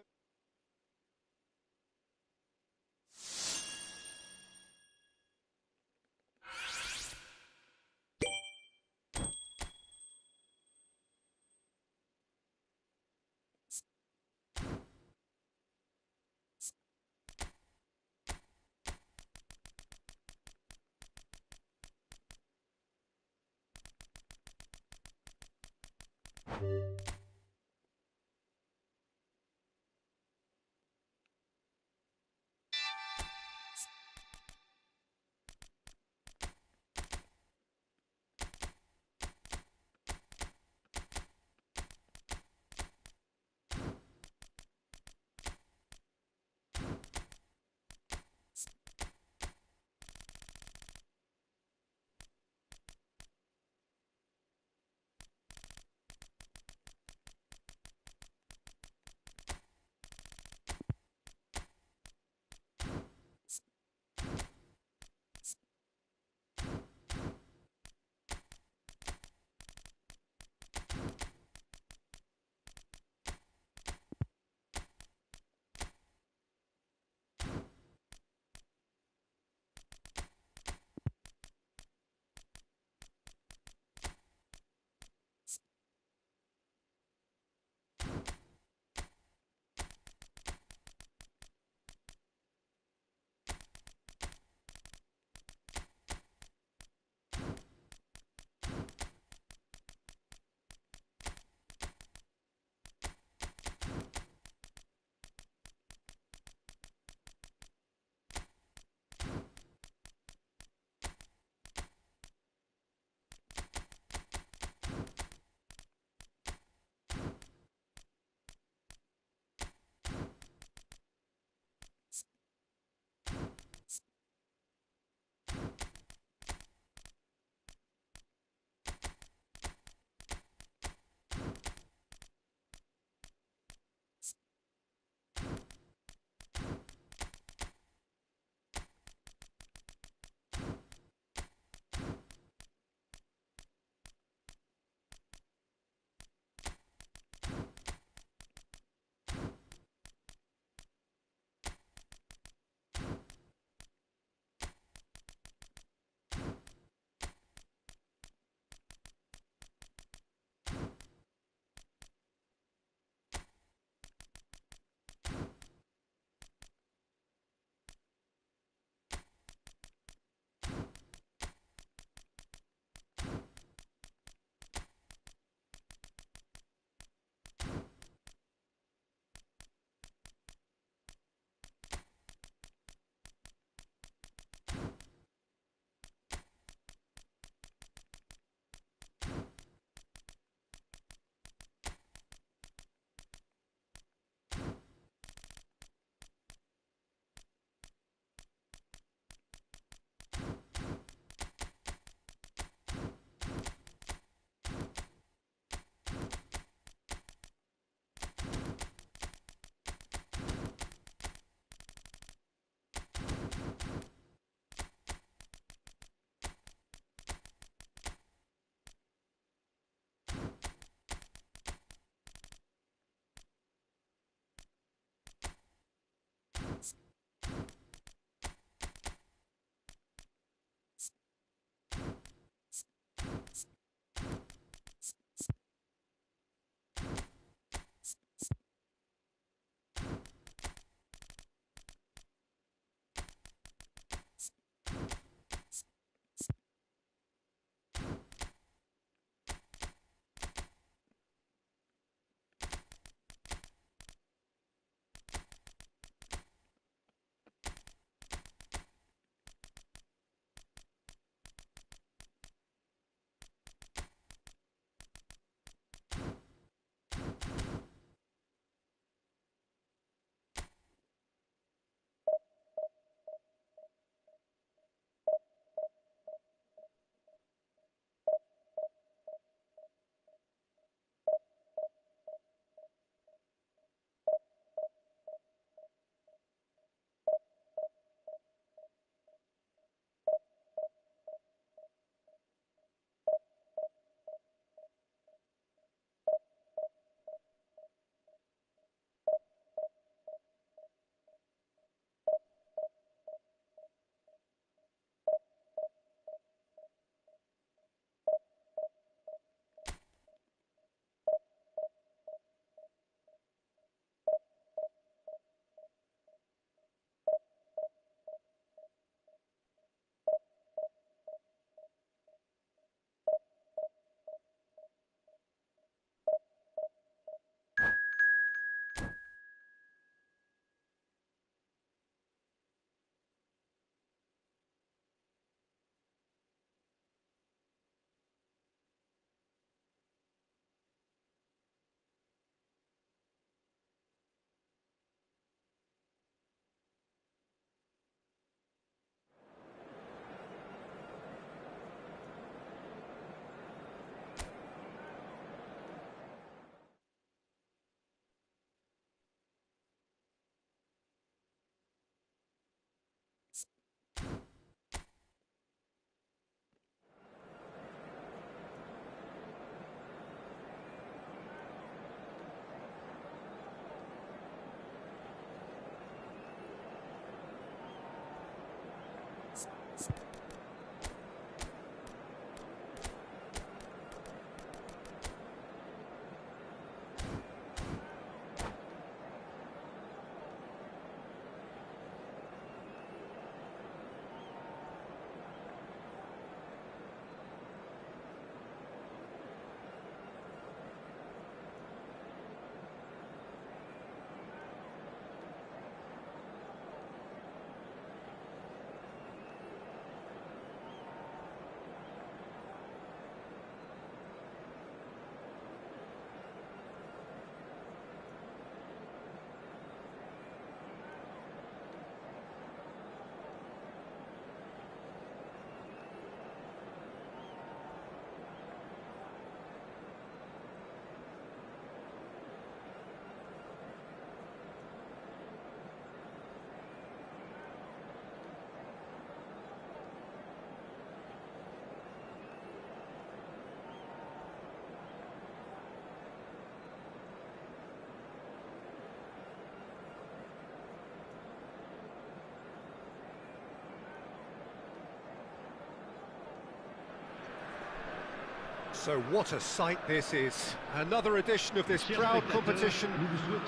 So what a sight this is. Another edition of this proud competition,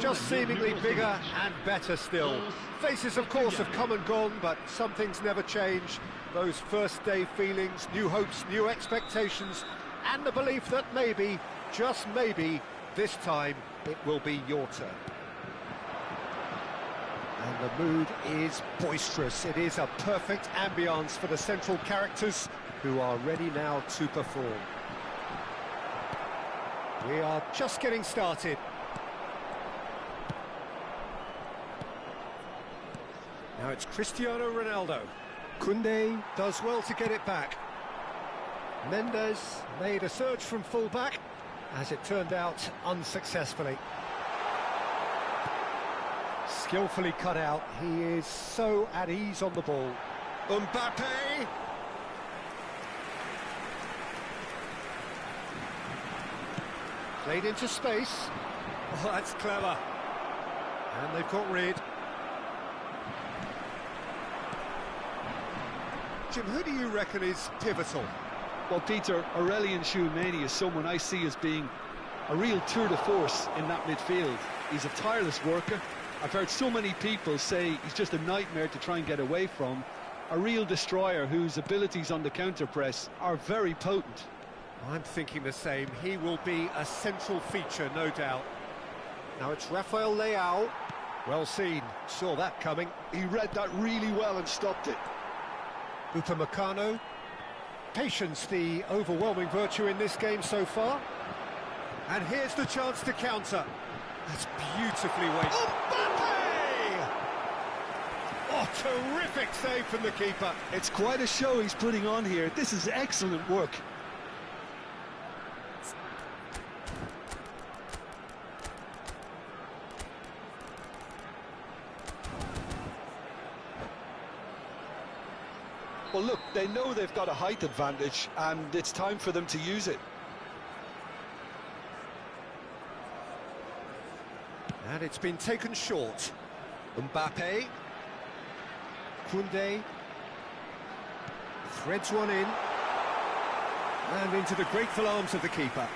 just seemingly bigger and better still. Faces, of course, have come and gone, but some things never change. Those first day feelings, new hopes, new expectations, and the belief that maybe, just maybe, this time it will be your turn. And the mood is boisterous. It is a perfect ambience for the central characters who are ready now to perform. We are just getting started. Now it's Cristiano Ronaldo. Koundé does well to get it back. Mendes made a surge from full-back, as it turned out unsuccessfully. Skillfully cut out, he is so at ease on the ball. Mbappe! Played into space. Oh, that's clever. And they've got rid. Jim, who do you reckon is pivotal? Well, Peter, Aurelien Tchouameni is someone I see as being a real tour de force in that midfield. He's a tireless worker. I've heard so many people say he's just a nightmare to try and get away from. A real destroyer whose abilities on the counter-press are very potent. I'm thinking the same. He will be a central feature, no doubt. Now it's Rafael Leao. Well seen, saw that coming. He read that really well and stopped it. Upamecano. Patience, the overwhelming virtue in this game so far. And here's the chance to counter. That's beautifully weighted. Mbappe! Oh, terrific save from the keeper. It's quite a show he's putting on here. This is excellent work. Well, look, they know they've got a height advantage, and it's time for them to use it. And it's been taken short. Mbappe. Koundé. Threads one in. And into the grateful arms of the keeper.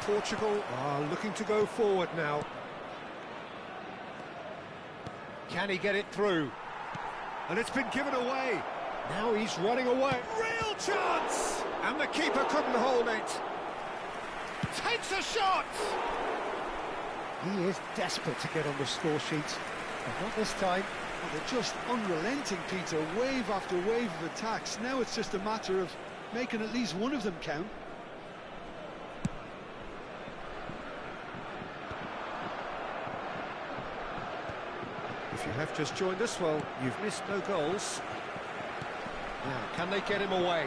Portugal are looking to go forward now. Can he get it through? And it's been given away. Now he's running away. Real chance! And the keeper couldn't hold it. Takes a shot! He is desperate to get on the score sheet. But not this time. Well, they're just unrelenting, Peter. Wave after wave of attacks. Now it's just a matter of making at least one of them count. If you have just joined us, well, you've missed no goals. Now, can they get him away?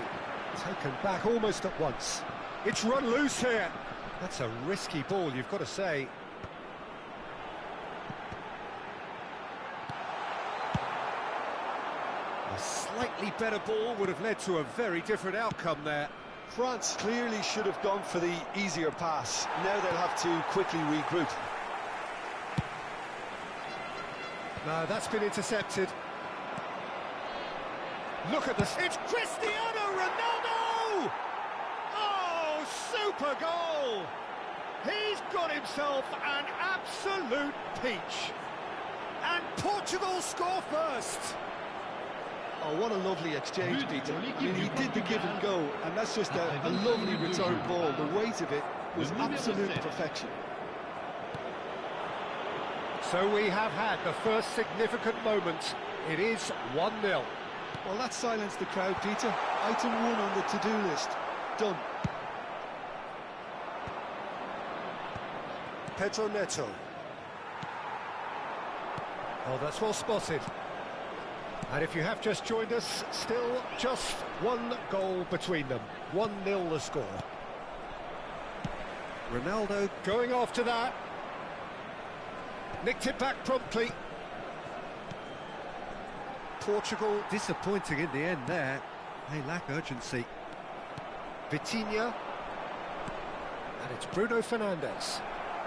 Taken back almost at once. It's run loose here. That's a risky ball, you've got to say. A slightly better ball would have led to a very different outcome there. France clearly should have gone for the easier pass. Now they'll have to quickly regroup. No, that's been intercepted. Look at this. It's Cristiano Ronaldo! Oh, super goal! He's got himself an absolute peach. And Portugal score first. Oh, what a lovely exchange, Peter. I mean, he did the give and go, and that's just a lovely return ball. The weight of it was absolute perfection. So we have had the first significant moment. It is 1-0. Well, that silenced the crowd, Peter. Item 1 on the to-do list. Done. Pedro Neto. Oh, that's well spotted. And if you have just joined us, still just one goal between them. 1-0 the score. Ronaldo going after that. Nicked it back promptly. Portugal disappointing in the end there. They lack urgency. Vitinha. And it's Bruno Fernandes.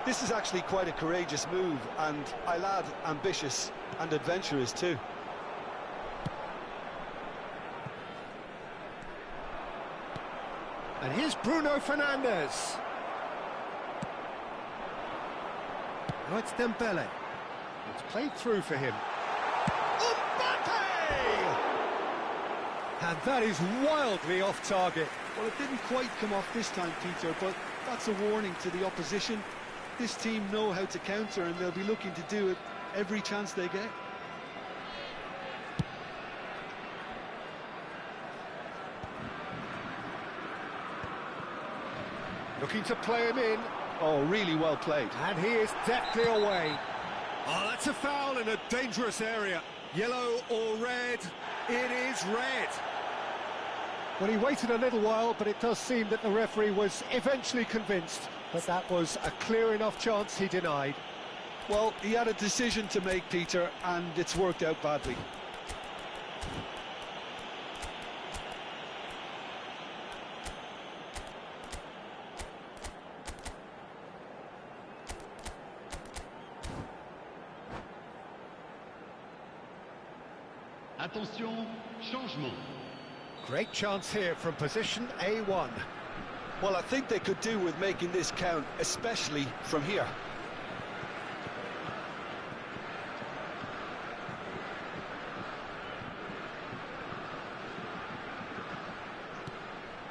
This is actually quite a courageous move, and I'll add ambitious and adventurous too. And here's Bruno Fernandes. Now it's Dembele. It's played through for him. And that is wildly off target. Well, it didn't quite come off this time, Peter, but that's a warning to the opposition. This team know how to counter, and they'll be looking to do it every chance they get. Looking to play him in. Oh, really well played. And he is deftly away. Oh, that's a foul in a dangerous area. Yellow or red? It is red. Well, he waited a little while, but it does seem that the referee was eventually convinced that that was a clear enough chance he denied. Well, he had a decision to make, Peter, and it's worked out badly. Attention, changement. Great chance here from position A1. Well, I think they could do with making this count, especially from here.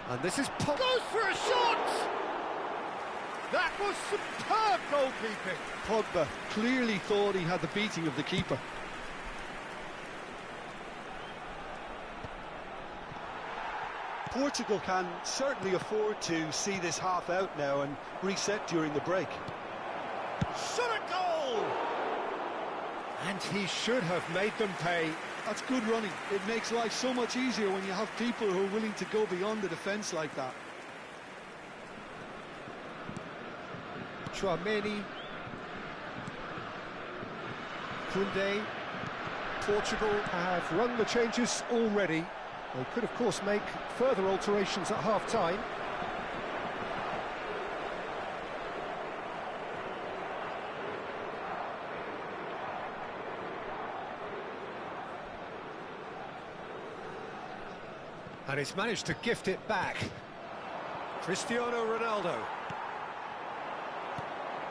And this is goes for a shot! That was superb goalkeeping. Pogba clearly thought he had the beating of the keeper. Portugal can certainly afford to see this half out now and reset during the break. Shot a goal! And he should have made them pay. That's good running. It makes life so much easier when you have people who are willing to go beyond the defence like that. Chouameni. Koundé. Portugal have run the changes already. They could, of course, make further alterations at half-time. And he's managed to gift it back. Cristiano Ronaldo.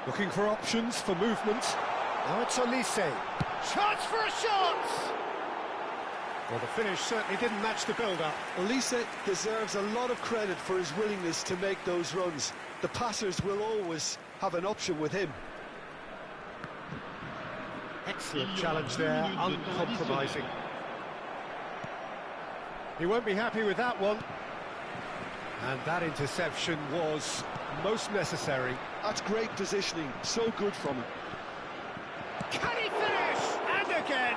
Looking for options for movement. Now it's Edisi. Chance for a shot! Well, the finish certainly didn't match the build-up. Edisi deserves a lot of credit for his willingness to make those runs. The passers will always have an option with him. Excellent challenge there, uncompromising. He won't be happy with that one. And that interception was most necessary. That's great positioning, so good from him. Can he finish? And again!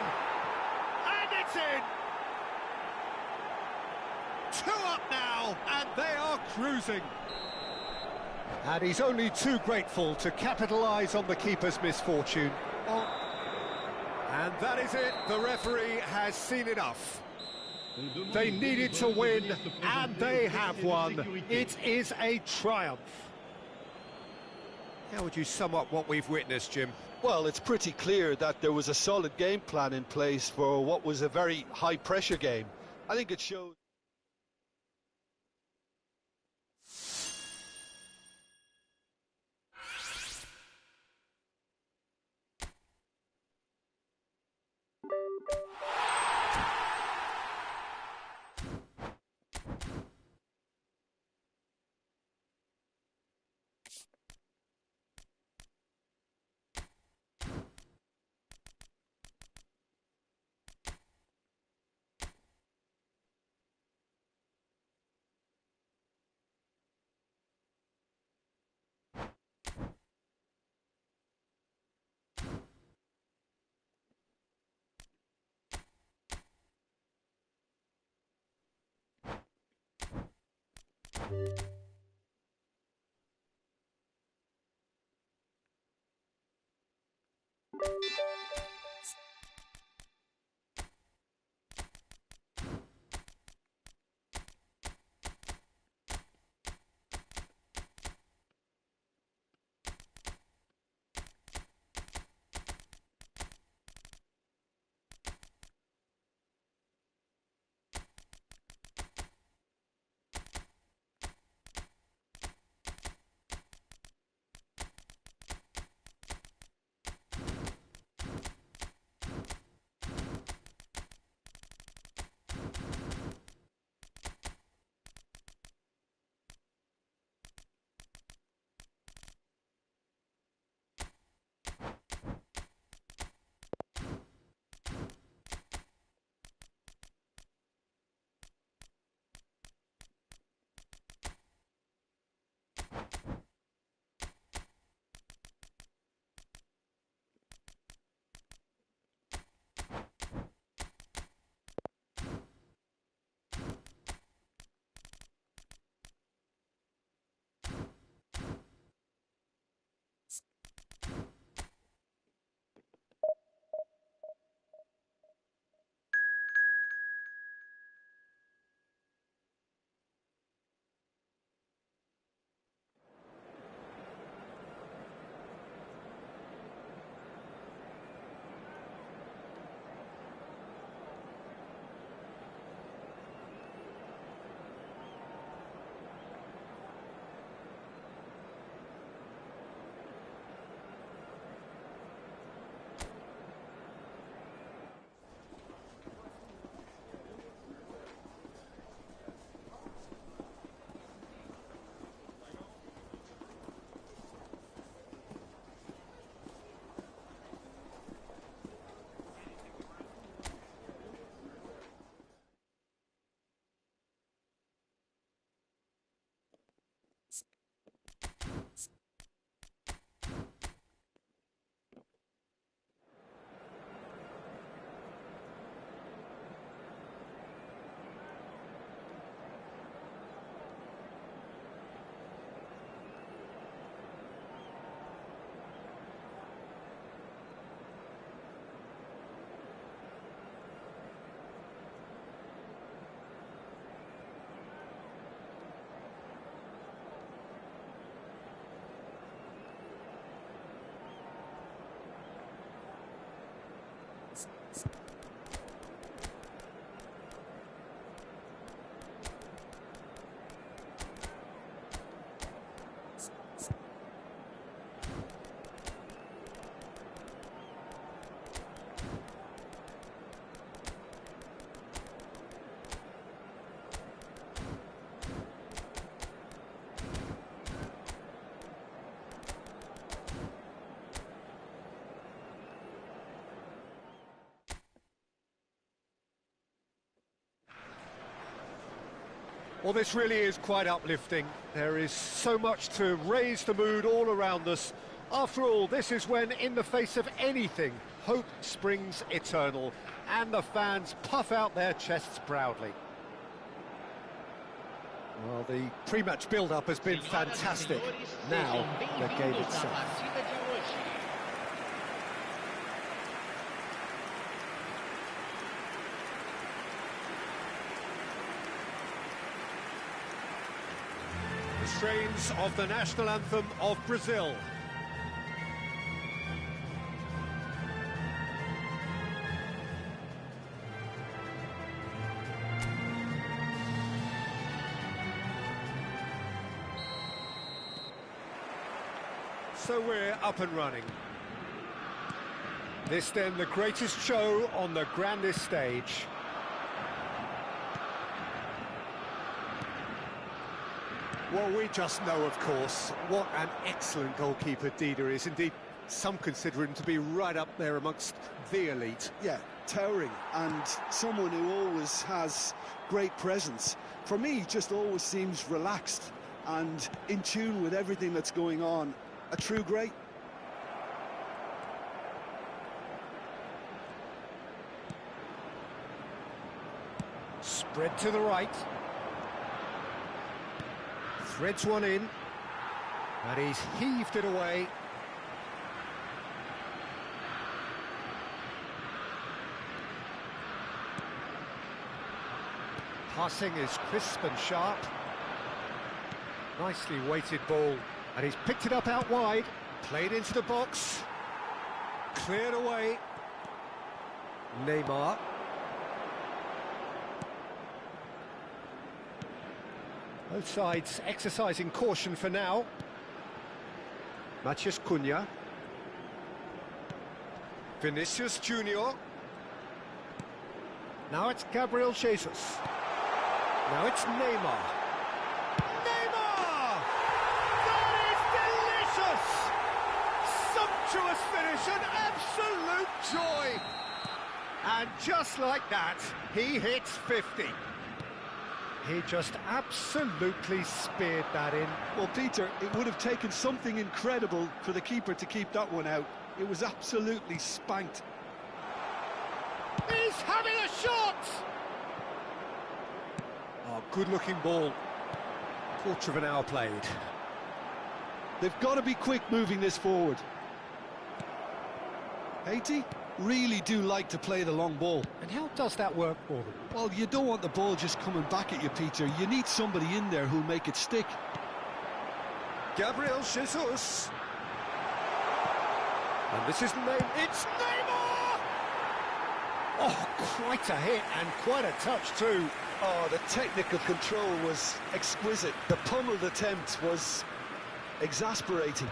And it's in! 2 up now, and they are cruising. And he's only too grateful to capitalise on the keeper's misfortune. Oh. And that is it, the referee has seen enough. They needed to win, and they have won. It is a triumph. How would you sum up what we've witnessed, Jim? Well, it's pretty clear that there was a solid game plan in place for what was a very high-pressure game. I think it shows. Well, this really is quite uplifting. There is so much to raise the mood all around us. After all, this is when, in the face of anything, hope springs eternal, and the fans puff out their chests proudly. Well, the pre-match build-up has been fantastic. Now, the game itself. The strains of the national anthem of Brazil. So we're up and running. This then the greatest show on the grandest stage. Well, we just know, of course, what an excellent goalkeeper Dida is. Indeed, some consider him to be right up there amongst the elite. Yeah, towering, and someone who always has great presence. For me, he just always seems relaxed and in tune with everything that's going on. A true great. Spread to the right. Threads one in. And he's heaved it away. Passing is crisp and sharp. Nicely weighted ball. And he's picked it up out wide. Played into the box. Cleared away. Neymar. Both sides exercising caution for now. Matheus Cunha. Vinicius Junior. Now it's Gabriel Jesus. Now it's Neymar. Neymar! That is delicious! Sumptuous finish, an absolute joy! And just like that, he hits 50. He just absolutely speared that in. Well, Peter, it would have taken something incredible for the keeper to keep that one out. It was absolutely spanked. He's having a shot! Oh, good-looking ball. Quarter of an hour played. They've got to be quick moving this forward. Haiti really do like to play the long ball. And how does that work for them? Well, you don't want the ball just coming back at you, Peter. You need somebody in there who'll make it stick. Gabriel Jesus. And this is It's Neymar! Oh, quite a hit and quite a touch too. Oh, the technical control was exquisite. The pummeled attempt was exasperating.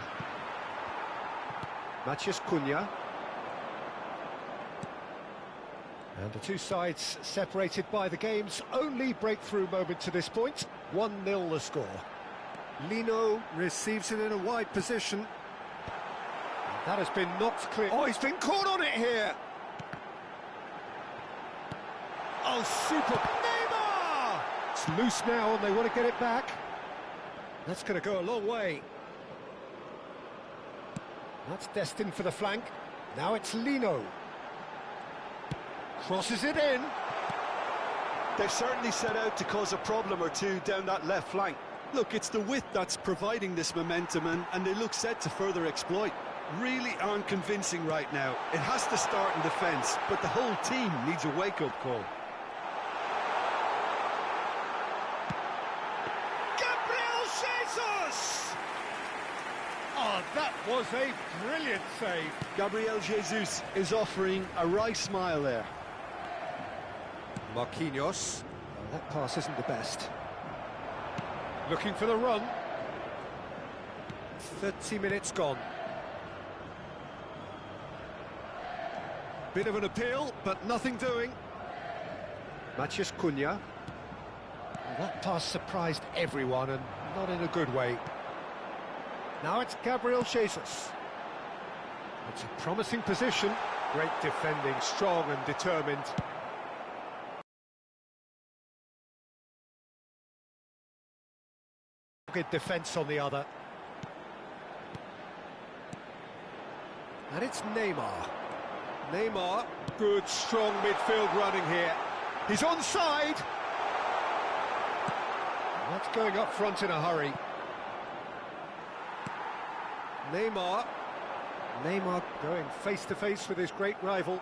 Matheus Cunha. And the two sides separated by the game's only breakthrough moment to this point. 1-0 the score. Lino receives it in a wide position. And that has been knocked clear. Oh, he's been caught on it here. Oh, super. Neymar! It's loose now and they want to get it back. That's going to go a long way. That's destined for the flank. Now it's Lino. Crosses it in. They've certainly set out to cause a problem or two down that left flank. Look, it's the width that's providing this momentum, and they look set to further exploit. Really aren't convincing right now. It has to start in defence, but the whole team needs a wake-up call. Gabriel Jesus! Oh, that was a brilliant save. Gabriel Jesus is offering a wry smile there. Marquinhos. Oh, that pass isn't the best. Looking for the run. 30 minutes gone. Bit of an appeal, but nothing doing. Matheus Cunha. Well, that pass surprised everyone, and not in a good way. Now it's Gabriel Jesus. It's a promising position. Great defending, strong and determined. Good defence on the other. And it's Neymar. Neymar, good strong midfield running here. He's onside. That's going up front in a hurry. Neymar. Neymar going face to face with his great rival.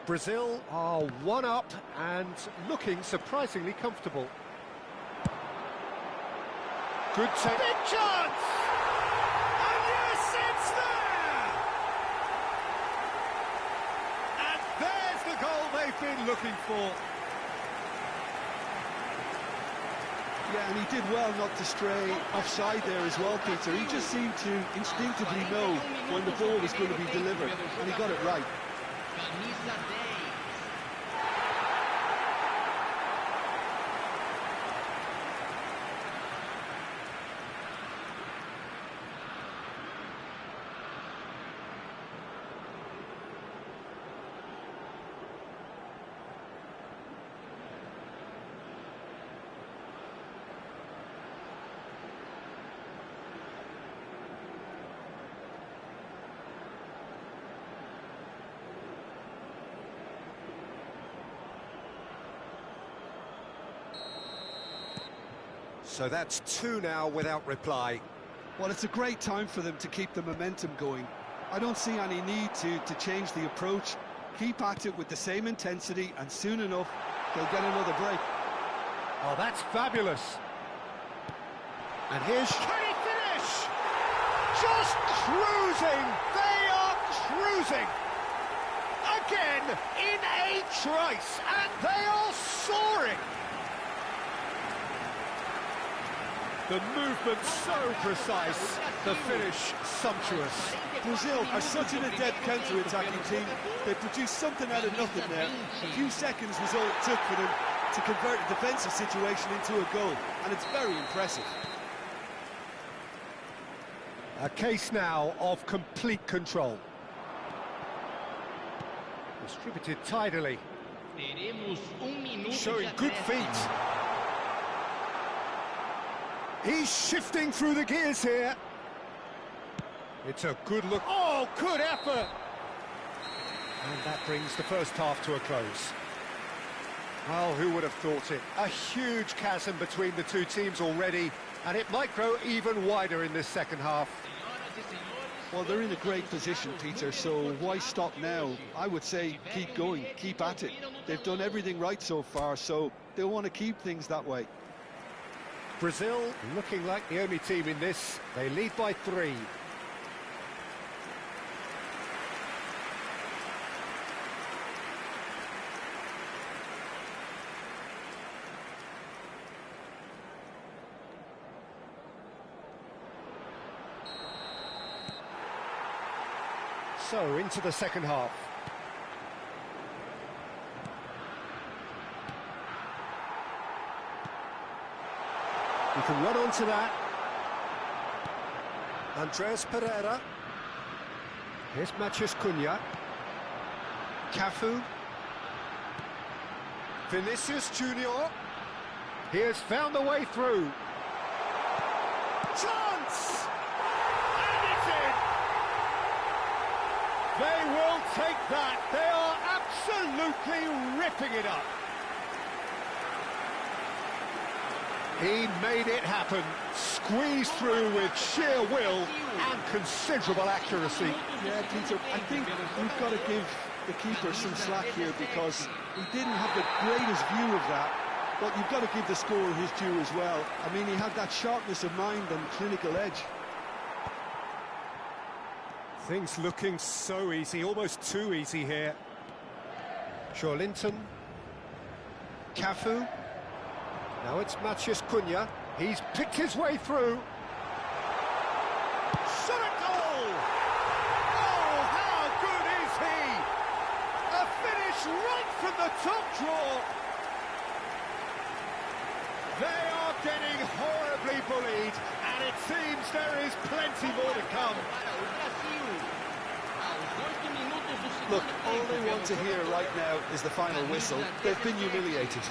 Brazil are one up and looking surprisingly comfortable. Good take. Big chance! And yes, it's there! And there's the goal they've been looking for. Yeah, and he did well not to stray offside there as well, Peter. He just seemed to instinctively know when the ball was going to be delivered, and he got it right. So that's 2 now without reply. Well, it's a great time for them to keep the momentum going. I don't see any need to change the approach. Keep at it with the same intensity, and soon enough, they'll get another break. Oh, that's fabulous. And here's... Can he finish? Just cruising! They are cruising! Again, in a trice, and they are soaring! The movement so precise, the finish sumptuous. Brazil are such an adept counter-attacking team. They produced something out of nothing there. A few seconds was all it took for them to convert a defensive situation into a goal, and it's very impressive. A case now of complete control. Distributed tidily. Showing good feet. He's shifting through the gears here. It's a good look. Oh, good effort! And that brings the first half to a close. Well, who would have thought it? A huge chasm between the two teams already, and it might grow even wider in this second half. Well, they're in a great position, Peter, so why stop now? I would say keep going, keep at it. They've done everything right so far, so they'll want to keep things that way. Brazil looking like the only team in this. They lead by 3. So, into the second half. You can run onto that. Andres Pereira. Here's Matheus Cunha. Cafu. Vinicius Junior. He has found a way through. Chance! And it's in! They will take that. They are absolutely ripping it up. He made it happen, squeezed through with sheer will and considerable accuracy. Yeah, Peter, I think we've got to give the keeper some slack here because he didn't have the greatest view of that, but you've got to give the scorer his due as well. I mean, he had that sharpness of mind and clinical edge. Things looking so easy, almost too easy here. Linton. Cafu. Now it's Matheus Cunha. He's picked his way through. Shot at goal! Oh, how good is he? A finish right from the top draw. They are getting horribly bullied, and it seems there is plenty more to come. Look, all they want to hear right now is the final whistle. They've been humiliated.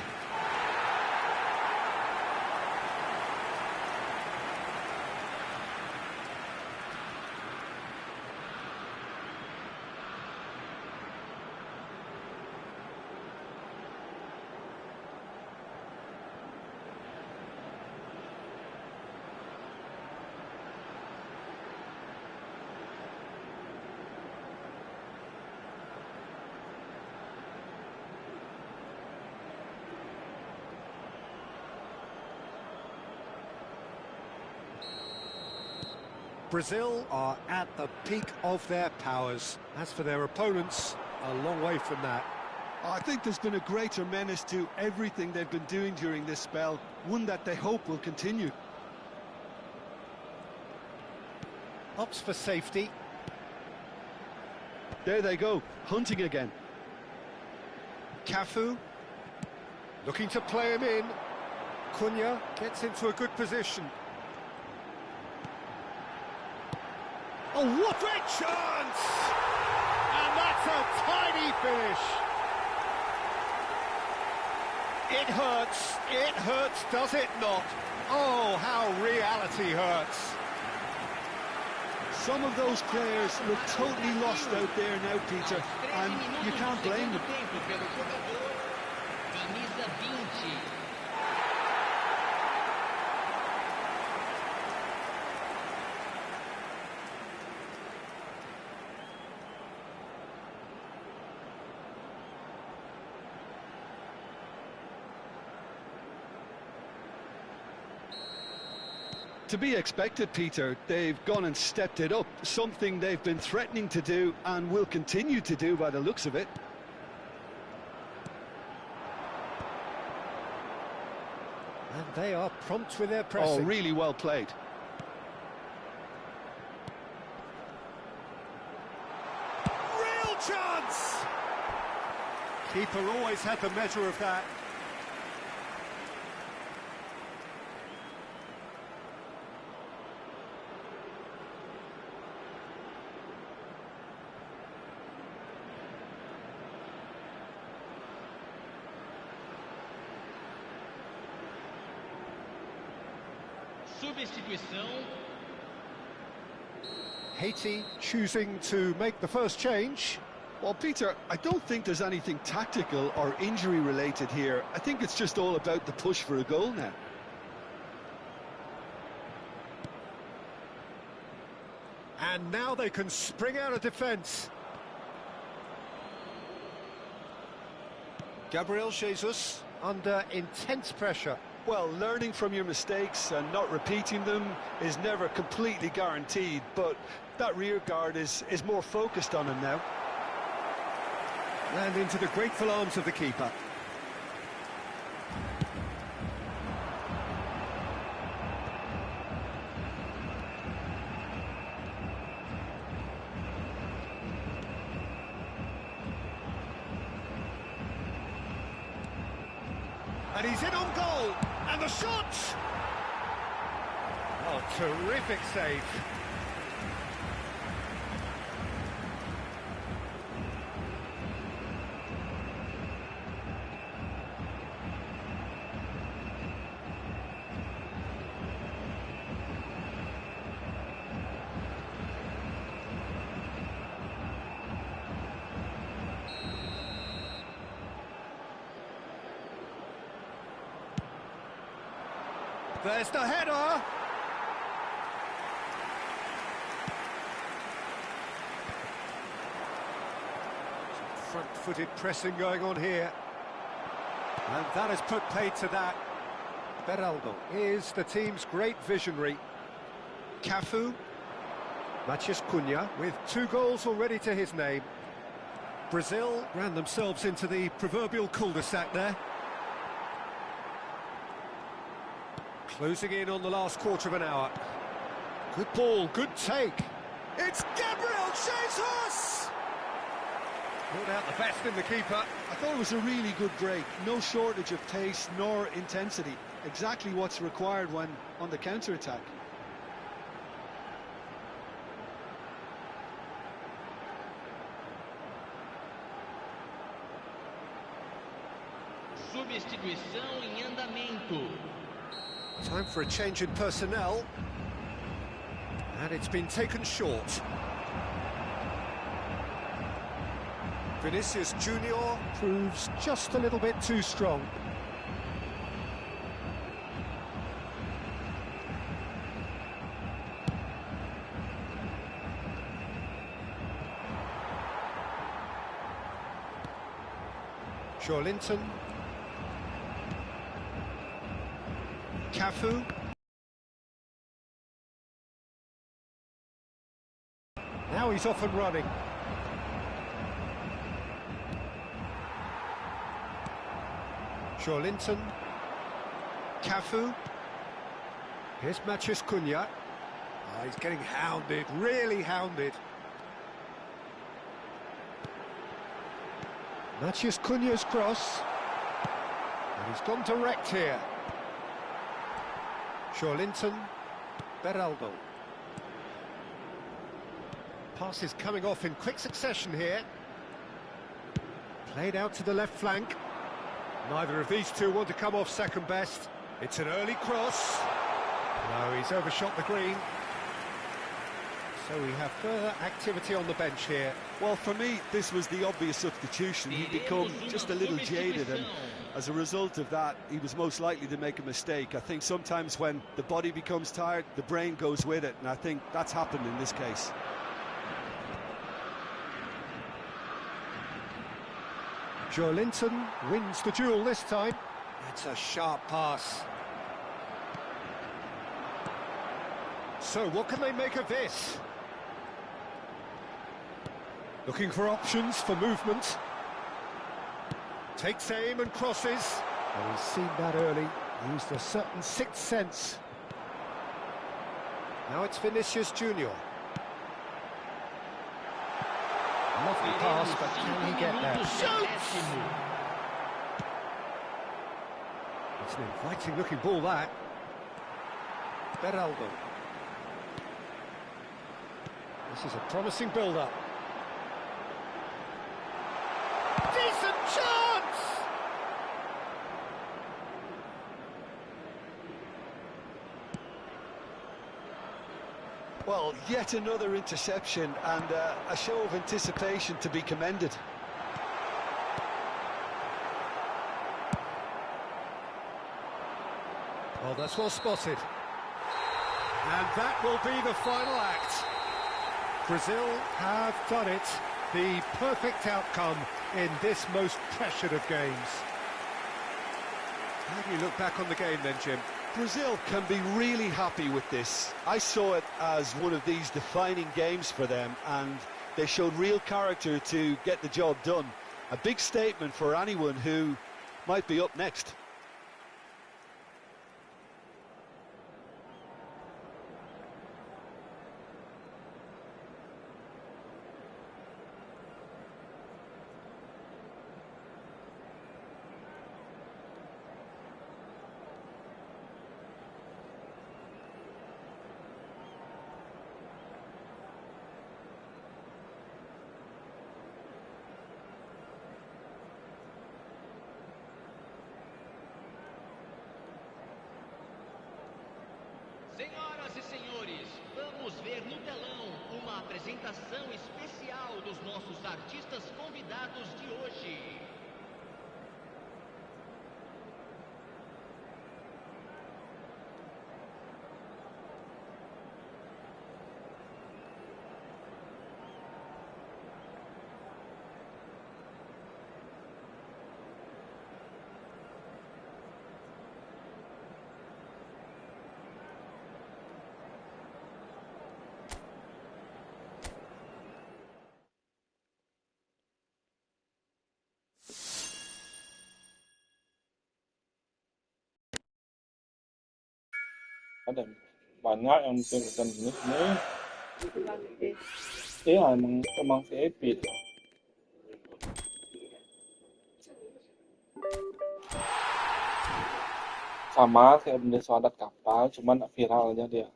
Brazil are at the peak of their powers. As for their opponents, a long way from that. I think there's been a greater menace to everything they've been doing during this spell, one that they hope will continue. Opts for safety. There they go, hunting again. Cafu, looking to play him in. Cunha gets into a good position. Oh, what great chance! And that's a tiny finish. It hurts, does it not? Oh, how reality hurts. Some of those players look totally lost out there now, Peter, and you can't blame them. To be expected, Peter. They've gone and stepped it up, something they've been threatening to do and will continue to do by the looks of it. And they are prompt with their pressing. Oh, really well played. Real chance! Keeper always had the measure of that. Substituição. Haiti choosing to make the first change. Well, Peter, I don't think there's anything tactical or injury related here. I think it's just all about the push for a goal now. And now they can spring out of defence. Gabriel Jesus under intense pressure. Well, learning from your mistakes and not repeating them is never completely guaranteed, but that rear guard is more focused on him now. And into the grateful arms of the keeper. And he's in on goal, and the shot! Oh, terrific save. There's the header! Front-footed pressing going on here. And that has put paid to that. Beraldo is the team's great visionary. Cafu, Matheus Cunha, with 2 goals already to his name. Brazil ran themselves into the proverbial cul-de-sac there. Closing in on the last quarter of an hour. Good ball, good take. It's Gabriel Jesus! Pulled out the best in the keeper. I thought it was a really good break. No shortage of pace nor intensity. Exactly what's required when on the counter-attack. Substituição em andamento. Time for a change in personnel. And it's been taken short. Vinicius Junior proves just a little bit too strong. Linton. Cafu. Now he's off and running. Linton. Cafu. Here's Matheus Cunha. Oh, he's getting hounded, really hounded. Matheus Cunha's cross. And he's gone direct here. Linton. Beraldo. Pass is coming off in quick succession here. Played out to the left flank. Neither of these two want to come off second best. It's an early cross. No, he's overshot the green. So we have further activity on the bench here. Well, for me, this was the obvious substitution. He'd become just a little jaded, and as a result of that, he was most likely to make a mistake. I think sometimes when the body becomes tired, the brain goes with it, and I think that's happened in this case. Linton wins the duel this time. It's a sharp pass. So what can they make of this? Looking for options for movement. Takes aim and crosses. Well, he's seen that early. Used a certain sixth sense. Now it's Vinicius Junior. Lovely pass, but can he get there? Shoots! It's an inviting looking ball, that. Beraldo. This is a promising build-up. Decent chance! Well, yet another interception, and a show of anticipation to be commended. Oh, that's well spotted. And that will be the final act. Brazil have done it. The perfect outcome in this most pressured of games. How do you look back on the game then, Jim? Brazil can be really happy with this. I saw it as one of these defining games for them, and they showed real character to get the job done. A big statement for anyone who might be up next. Senhoras e senhores, vamos ver no telão uma apresentação especial dos nossos artistas convidados de hoje. Ada banyak yang mungkin jenis ini. Iya, emang VIP. Sama kayak benda swadat kapal, cuman viral aja dia.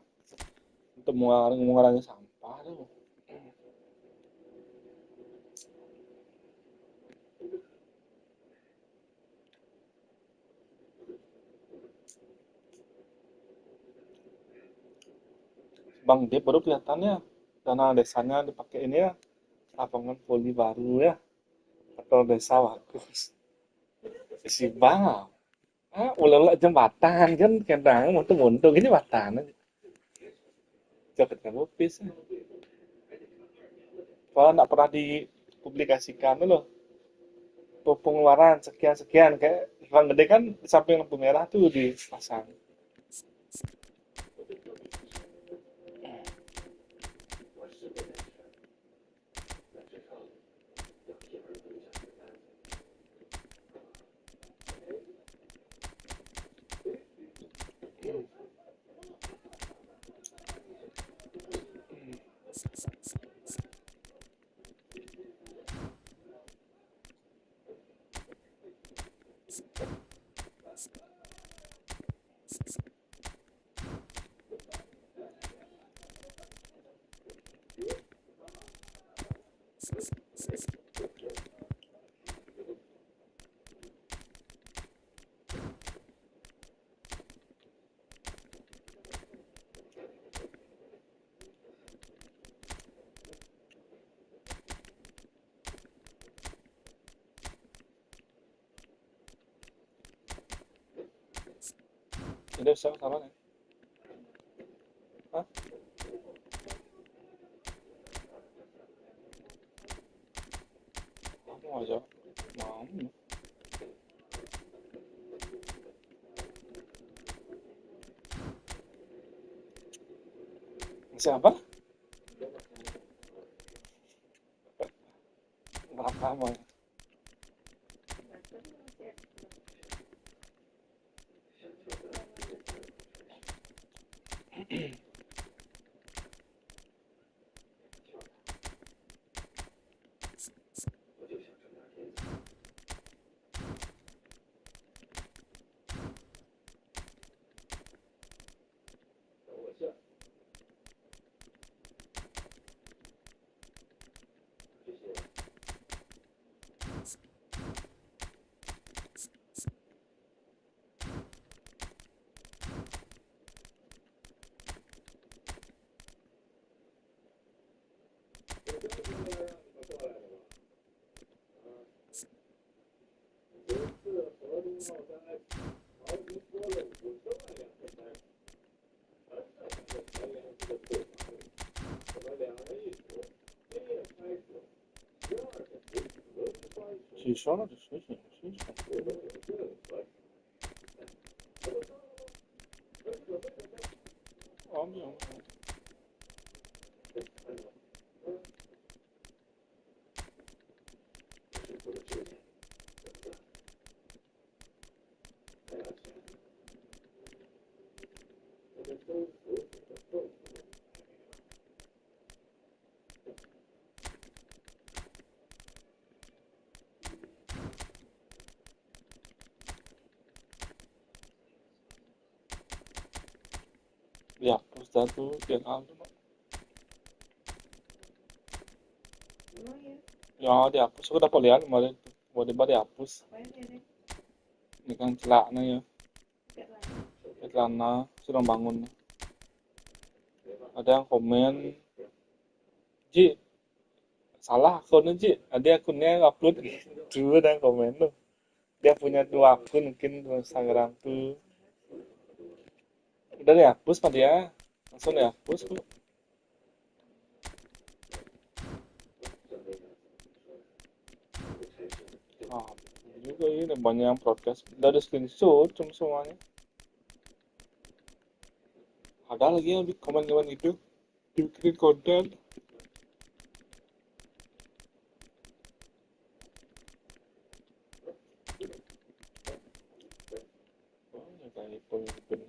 Untuk mengurangi sampah tuh. Bang, dia baru kelihatannya dana desanya dipakai ini ya, lapangan voli baru ya, atau desa bagus. Si bang, ulah jembatan kan, kadang muntung ini jembatan aja. Jaket kamu pis. Kalau nggak pernah dipublikasikan loh, pengeluaran sekian kayak orang gede kan di samping lampu merah tuh dipasang. Jadi siapa salahnya? Hah? Kamu aja mau. Siapa? Berapa mau? Siswa lah, siswa. Oh, iya. Dihapus dah tuh yang ada. Ya dihapus, aku dapat lihat kemarin tuh. Tiba-tiba dihapus. Ini kan celaknya ya. Celana sudah bangun. Ada yang komen, Ji, salah akunnya Ji. Ada akunnya yang upload gitu. Ada yang komen tuh. Dia punya 2 akun mungkin di Instagram tuh. Udah dihapus pak dia. Langsung dihapus kok. Ah, juga ini banyak yang protes. Udah ada screenshot cuma semuanya. Ada lagi yang bikin komen-komen itu. Dibikin konten. Oh, ya kayak pemimpin.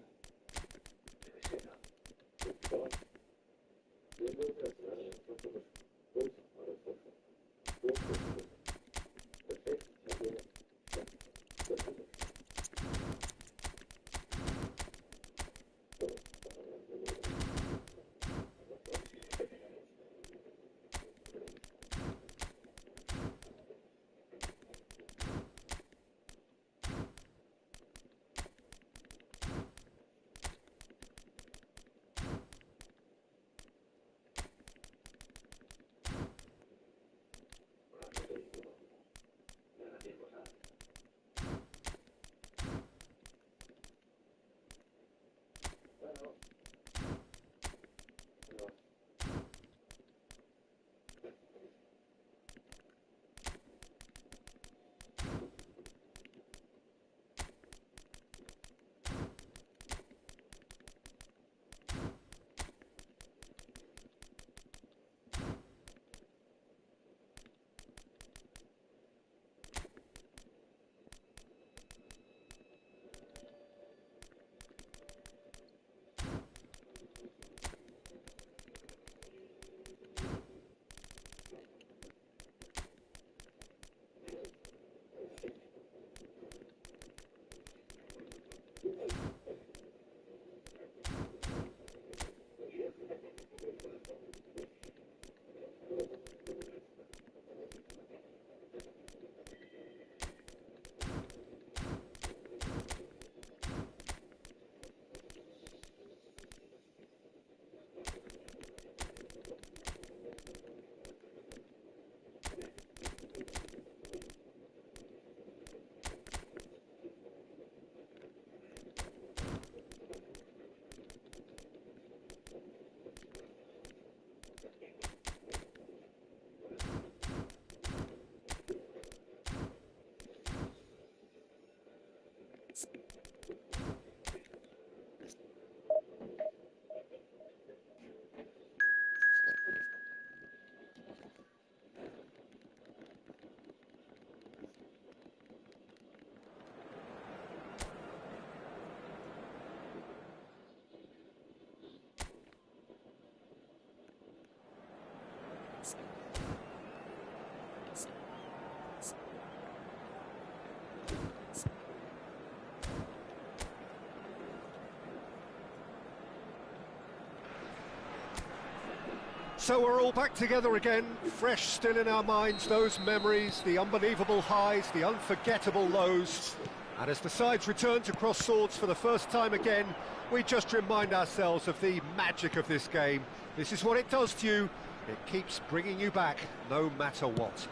So we're all back together again, fresh still in our minds, those memories, the unbelievable highs, the unforgettable lows. And as the sides return to cross swords for the first time again, we just remind ourselves of the magic of this game. This is what it does to you. It keeps bringing you back, no matter what.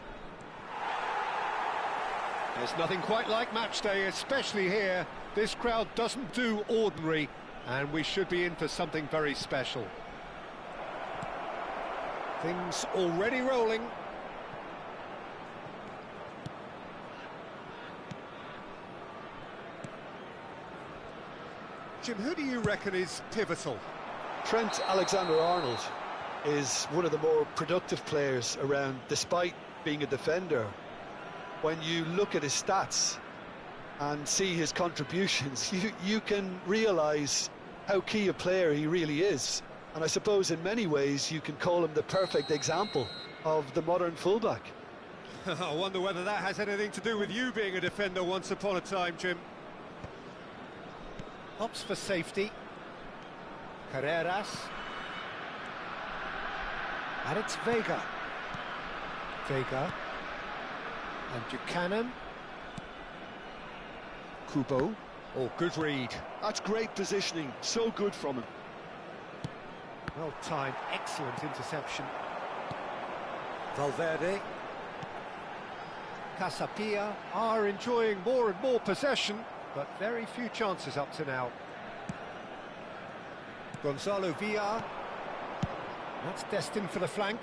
There's nothing quite like match day, especially here. This crowd doesn't do ordinary, and we should be in for something very special. Things already rolling. Jim, who do you reckon is pivotal? Trent Alexander-Arnold is one of the more productive players around, despite being a defender. When you look at his stats and see his contributions, you can realise how key a player he really is. And I suppose in many ways you can call him the perfect example of the modern fullback. I wonder whether that has anything to do with you being a defender once upon a time, Jim. Hops for safety. Carreras. And it's Vega. Vega. And Buchanan. Kubo. Oh, good read. That's great positioning, so good from him. Well timed, excellent interception. Valverde. Casapia are enjoying more and more possession, but very few chances up to now. Gonzalo Villar. That's destined for the flank.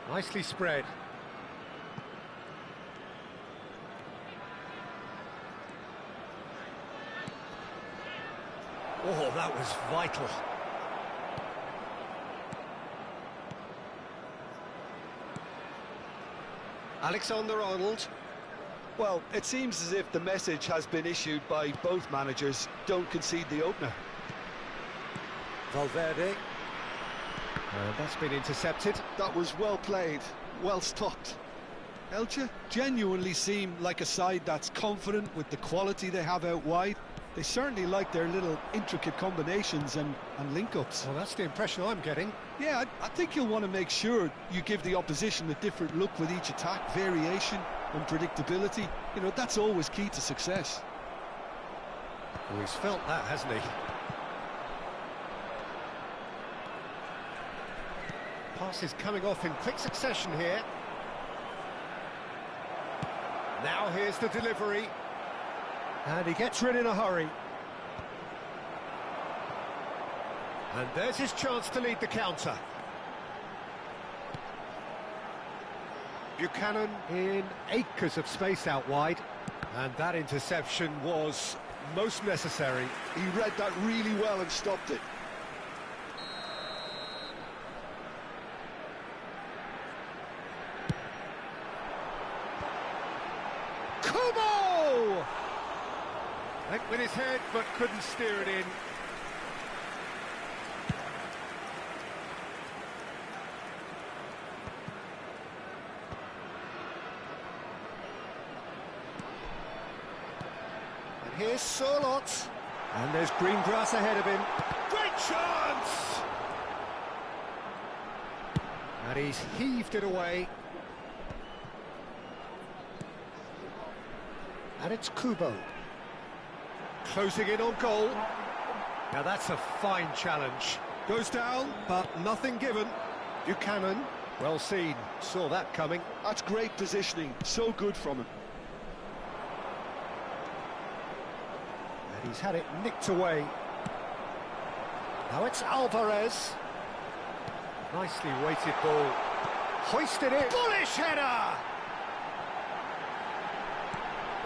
Nicely spread. Oh, that was vital. Alexander-Arnold. Well, it seems as if the message has been issued by both managers: don't concede the opener. Valverde. That's been intercepted. That was well played, well stopped. Elche genuinely seem like a side that's confident with the quality they have out wide. They certainly like their little intricate combinations and link-ups. Well, that's the impression I'm getting. Yeah, I think you'll want to make sure you give the opposition a different look with each attack, variation, unpredictability. You know, that's always key to success. Well, he's felt that, hasn't he? Passes coming off in quick succession here. Now here's the delivery. And he gets rid in a hurry. And there's his chance to lead the counter. Buchanan in acres of space out wide. And that interception was most necessary. He read that really well and stopped it. Kubo! Went with his head, but couldn't steer it in. And here's Sorlot. And there's green grass ahead of him. Great chance! And he's heaved it away. And it's Kubo. Closing in on goal. Now that's a fine challenge. Goes down, but nothing given. Buchanan, well seen, saw that coming. That's great positioning, so good from him. And he's had it nicked away. Now it's Alvarez. Nicely weighted ball. Hoisted it. Bullish header!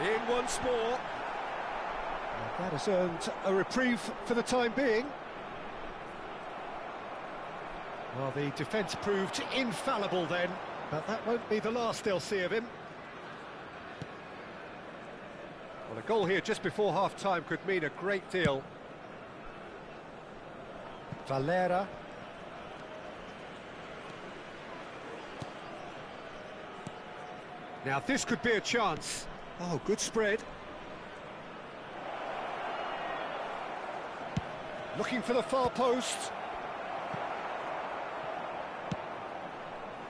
In once more. And that has earned a reprieve for the time being. Well, the defence proved infallible then, but that won't be the last they'll see of him. Well, a goal here just before half-time could mean a great deal. Valera. Now this could be a chance. Oh, good spread. Looking for the far post.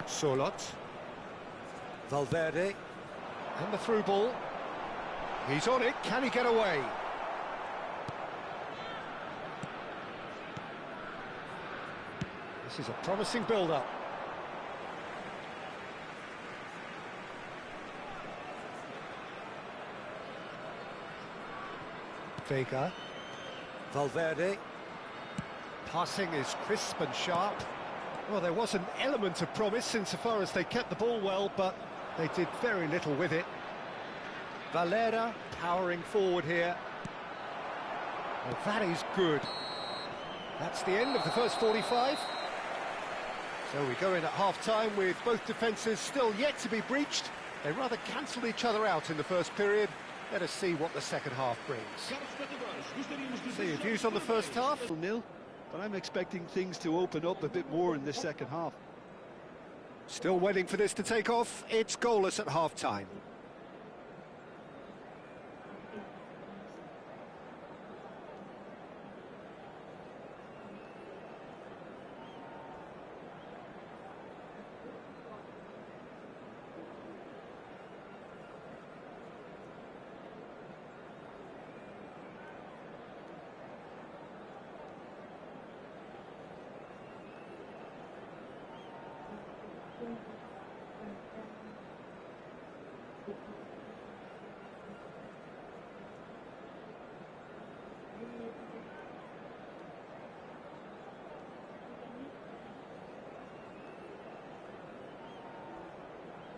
Solot. Valverde. And the through ball. He's on it. Can he get away? This is a promising build-up. Vega. Valverde. Passing is crisp and sharp. Well, there was an element of promise insofar as they kept the ball well, but they did very little with it. Valera powering forward here. Well, that is good. That's the end of the first 45. So we go in at half-time with both defences still yet to be breached. They rather cancelled each other out in the first period. Let us see what the second half brings. So your views on the first half? 0-0, but I'm expecting things to open up a bit more in this second half. Still waiting for this to take off. It's goalless at half-time.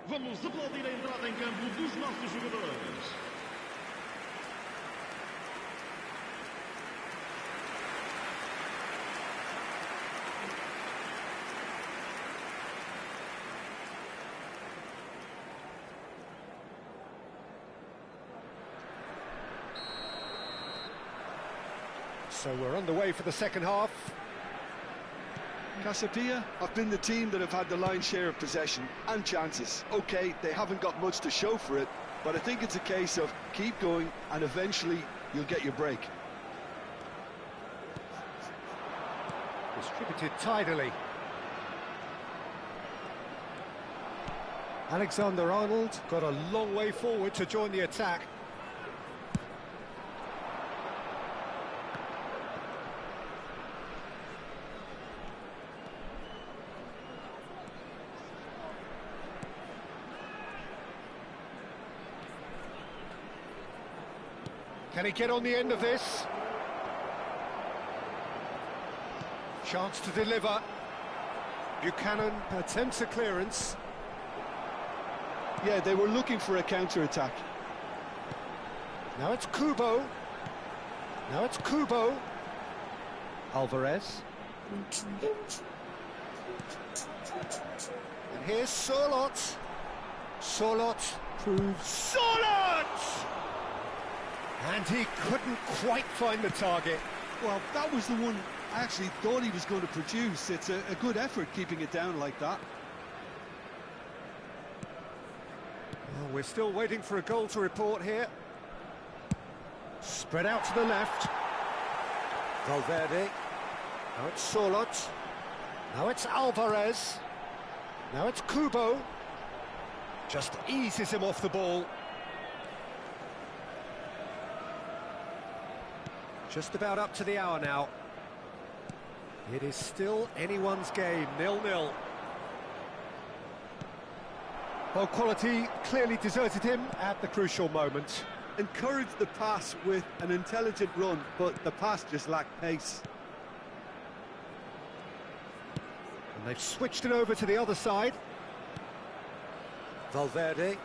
Vamos aplaudir a entrada em campo dos nossos jogadores. So we're underway for the second half. Casapia have been the team that have had the lion's share of possession and chances. OK, they haven't got much to show for it, but I think it's a case of keep going and eventually you'll get your break. Distributed tidily. Alexander-Arnold got a long way forward to join the attack. Can he get on the end of this? Chance to deliver. Buchanan attempts a clearance. Yeah, they were looking for a counter-attack. Now it's Kubo. Now it's Kubo. Alvarez. And here's Solot. Solot proves... Solot! And he couldn't quite find the target. Well, that was the one I actually thought he was going to produce. It's a good effort keeping it down like that. Well, we're still waiting for a goal to report here. Spread out to the left. Valverde. Now it's Solot. Now it's Alvarez. Now it's Kubo. Just eases him off the ball. Just about up to the hour now. It is still anyone's game, 0-0. Well, quality clearly deserted him at the crucial moment. Encouraged the pass with an intelligent run, but the pass just lacked pace. And they've switched it over to the other side. Valverde.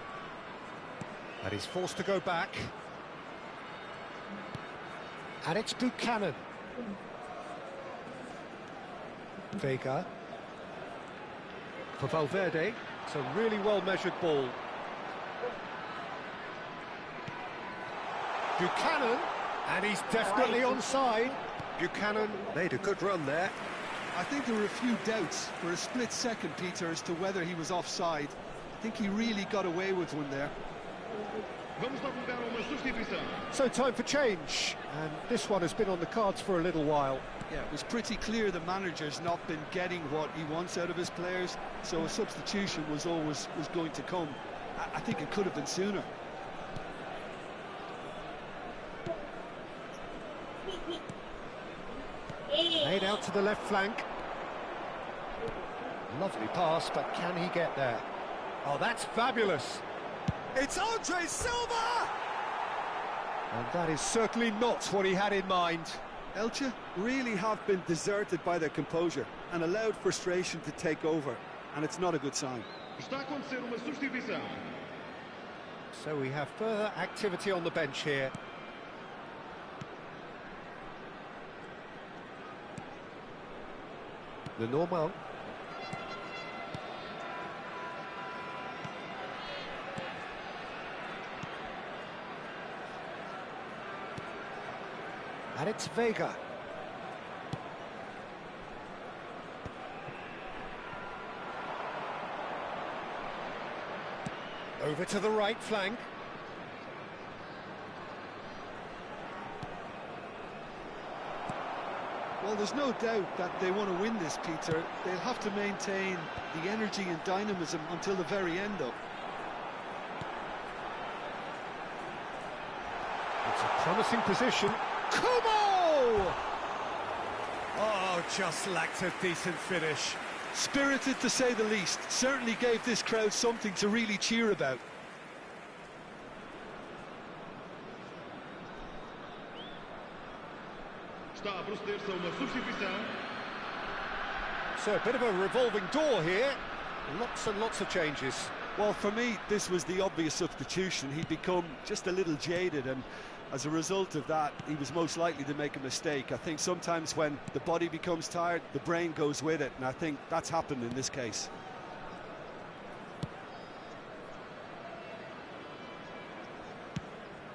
And he's forced to go back. And it's Buchanan. Vega. For Valverde. It's a really well-measured ball. Buchanan. And he's definitely onside. Buchanan made a good run there. I think there were a few doubts for a split second, Peter, as to whether he was offside. I think he really got away with one there. So time for change, and this one has been on the cards for a little while. Yeah, it was pretty clear the manager's not been getting what he wants out of his players, so a substitution was going to come. I think it could have been sooner. Made out to the left flank. Lovely pass, but can he get there? Oh, that's fabulous. It's Andre Silva! And that is certainly not what he had in mind. Elche really have been deserted by their composure and allowed frustration to take over, and it's not a good sign. So we have further activity on the bench here. The normal. And it's Vega. Over to the right flank. Well, there's no doubt that they want to win this, Peter. They'll have to maintain the energy and dynamism until the very end, though. It's a promising position. Kubo! Oh, just lacked a decent finish. Spirited, to say the least. Certainly gave this crowd something to really cheer about. So a bit of a revolving door here. Lots and lots of changes. Well, for me, this was the obvious substitution. He'd become just a little jaded, and as a result of that, he was most likely to make a mistake. I think sometimes when the body becomes tired, the brain goes with it, and I think that's happened in this case.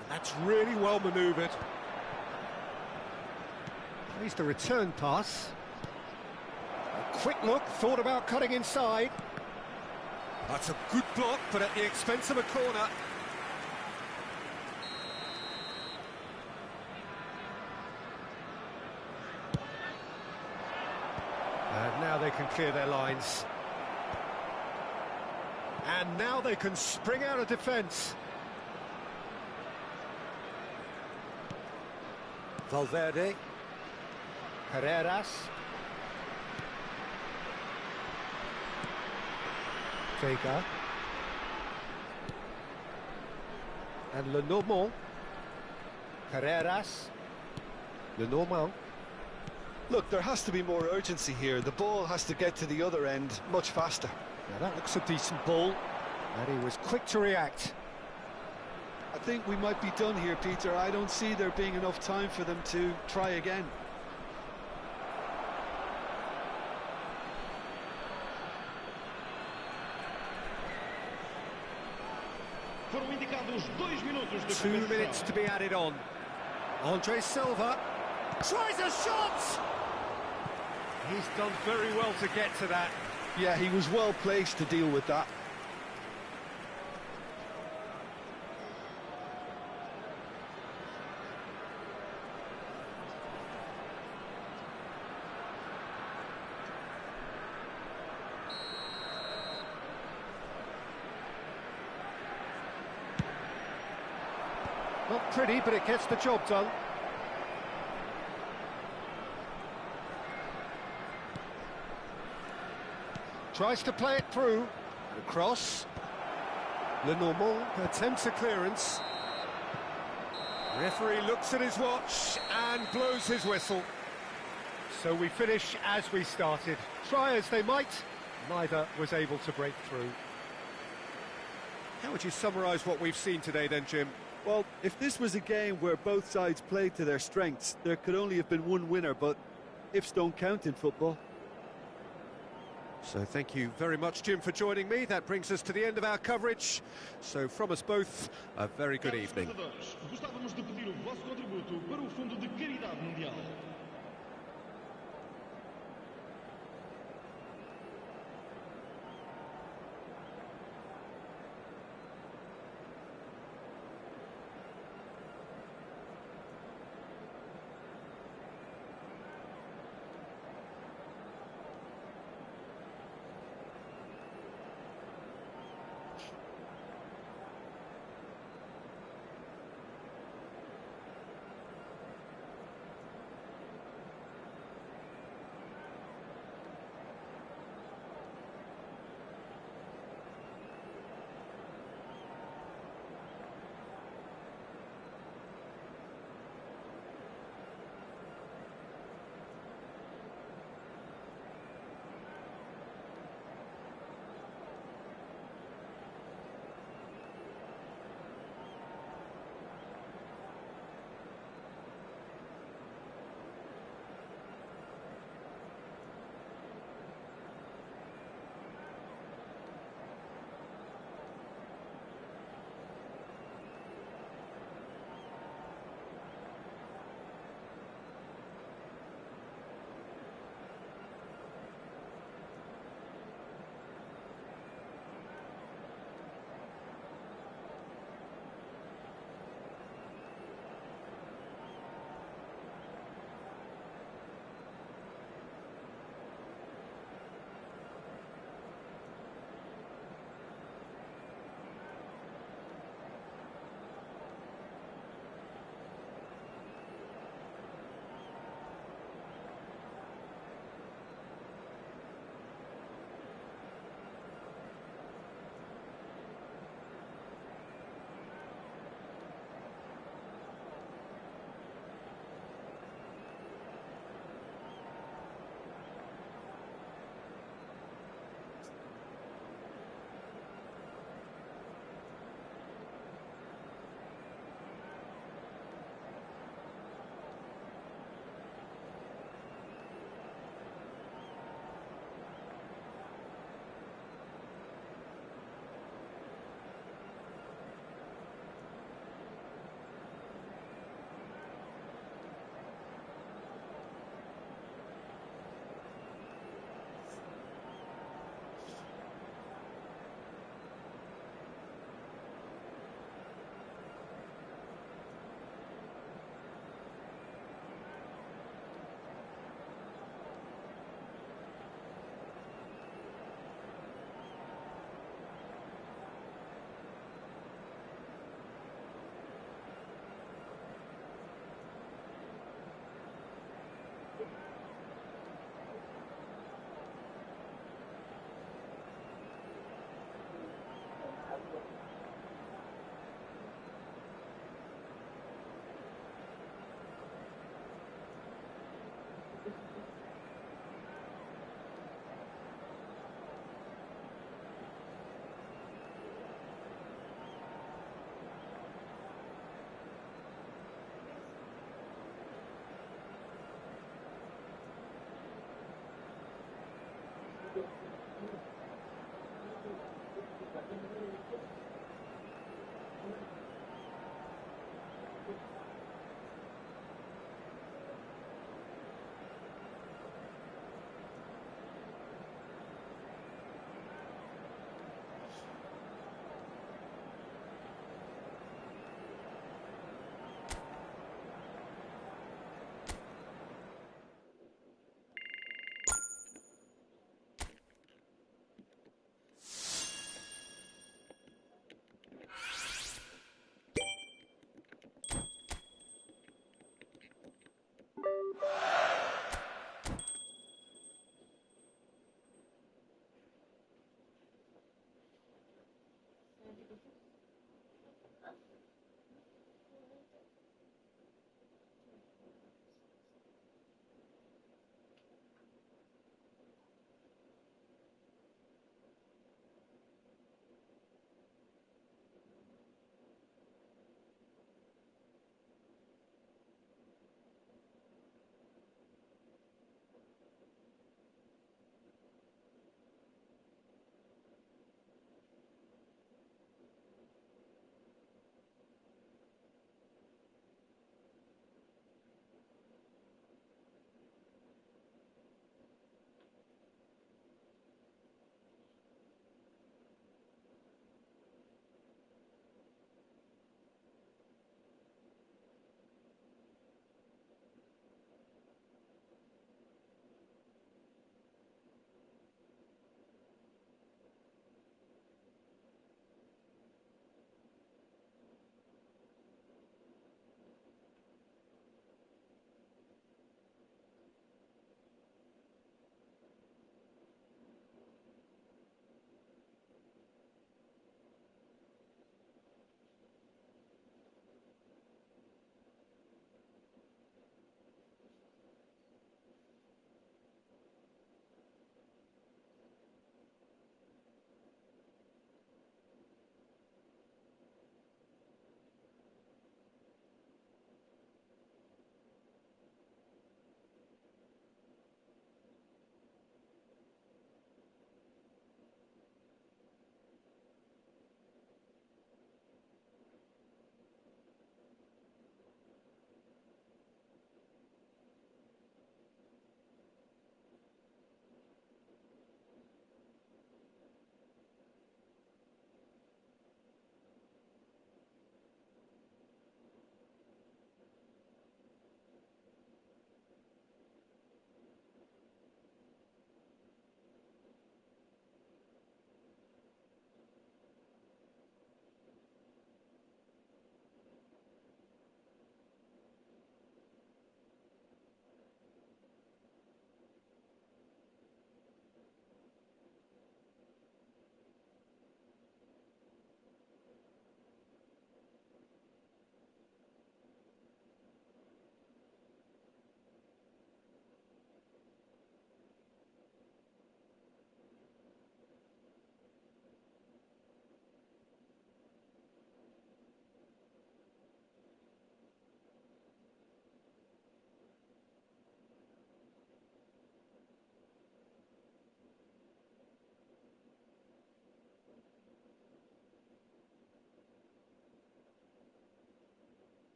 And that's really well manoeuvred. Here's the return pass. A quick look, thought about cutting inside. That's a good block, but at the expense of a corner. And now they can clear their lines. And now they can spring out of defence. Valverde. Carreras. Vega. And Lenormand. Carreras. Lenormand. Look, there has to be more urgency here. The ball has to get to the other end much faster. Now that looks a decent ball. And he was quick to react. I think we might be done here, Peter. I don't see there being enough time for them to try again. Foram indicados 2 minutos de 2 minutes to be added on. Andre Silva tries a shot! He's done very well to get to that. Yeah, he was well placed to deal with that. Not pretty, but it gets the job done. Tries to play it through. Across. Lenormand attempts a clearance. Referee looks at his watch and blows his whistle. So we finish as we started. Try as they might, neither was able to break through. How would you summarise what we've seen today then, Jim? Well, if this was a game where both sides played to their strengths, there could only have been one winner, but ifs don't count in football. So thank you very much, Jim, for joining me. That brings us to the end of our coverage. So from us both, a very good evening. Gostávamos de pedir o vosso contributo para o Fundo de Caridade Mundial.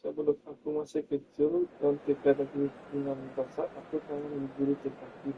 Sebelum aku masih kecil dan tidak lagi dengan basah, aku kangen memburu kaki.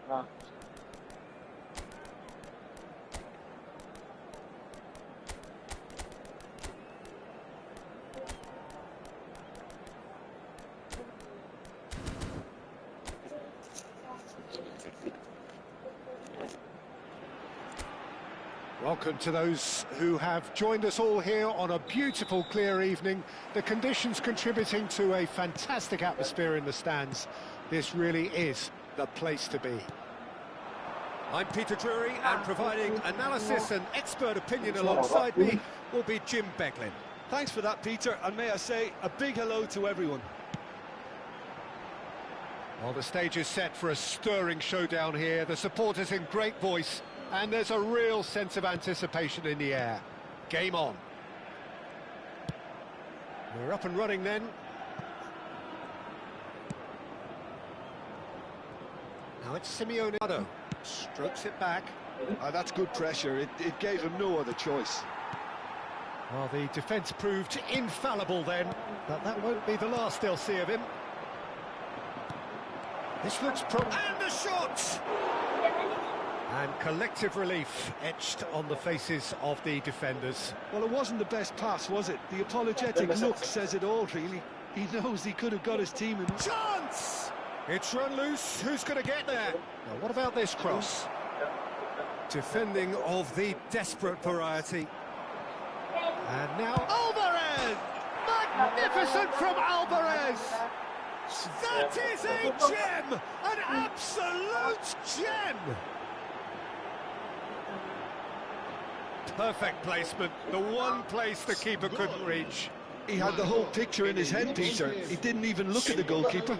Nah, Welcome to those who have joined us all here on a beautiful, clear evening. The conditions contributing to a fantastic atmosphere in the stands. This really is the place to be. I'm Peter Drury, and providing analysis and expert opinion alongside me will be Jim Beglin. Thanks for that, Peter, and may I say a big hello to everyone. Well, the stage is set for a stirring showdown here. The supporters in great voice, and there's a real sense of anticipation in the air. Game on. We're up and running then. Now it's Simeone. Strokes it back. That's good pressure. It gave him no other choice. Well, the defence proved infallible then, but that won't be the last they'll see of him. This looks and the shot! And collective relief etched on the faces of the defenders. Well, it wasn't the best pass, was it? The apologetic look says it all, really. He knows he could have got his team in. Chance! It's run loose. Who's going to get there? Now, what about this cross? Defending of the desperate variety. And now Alvarez! Magnificent from Alvarez! That is a gem! An absolute gem! Perfect placement, the one place the keeper couldn't reach. He had the whole picture in his head, Peter. He didn't even look at the goalkeeper.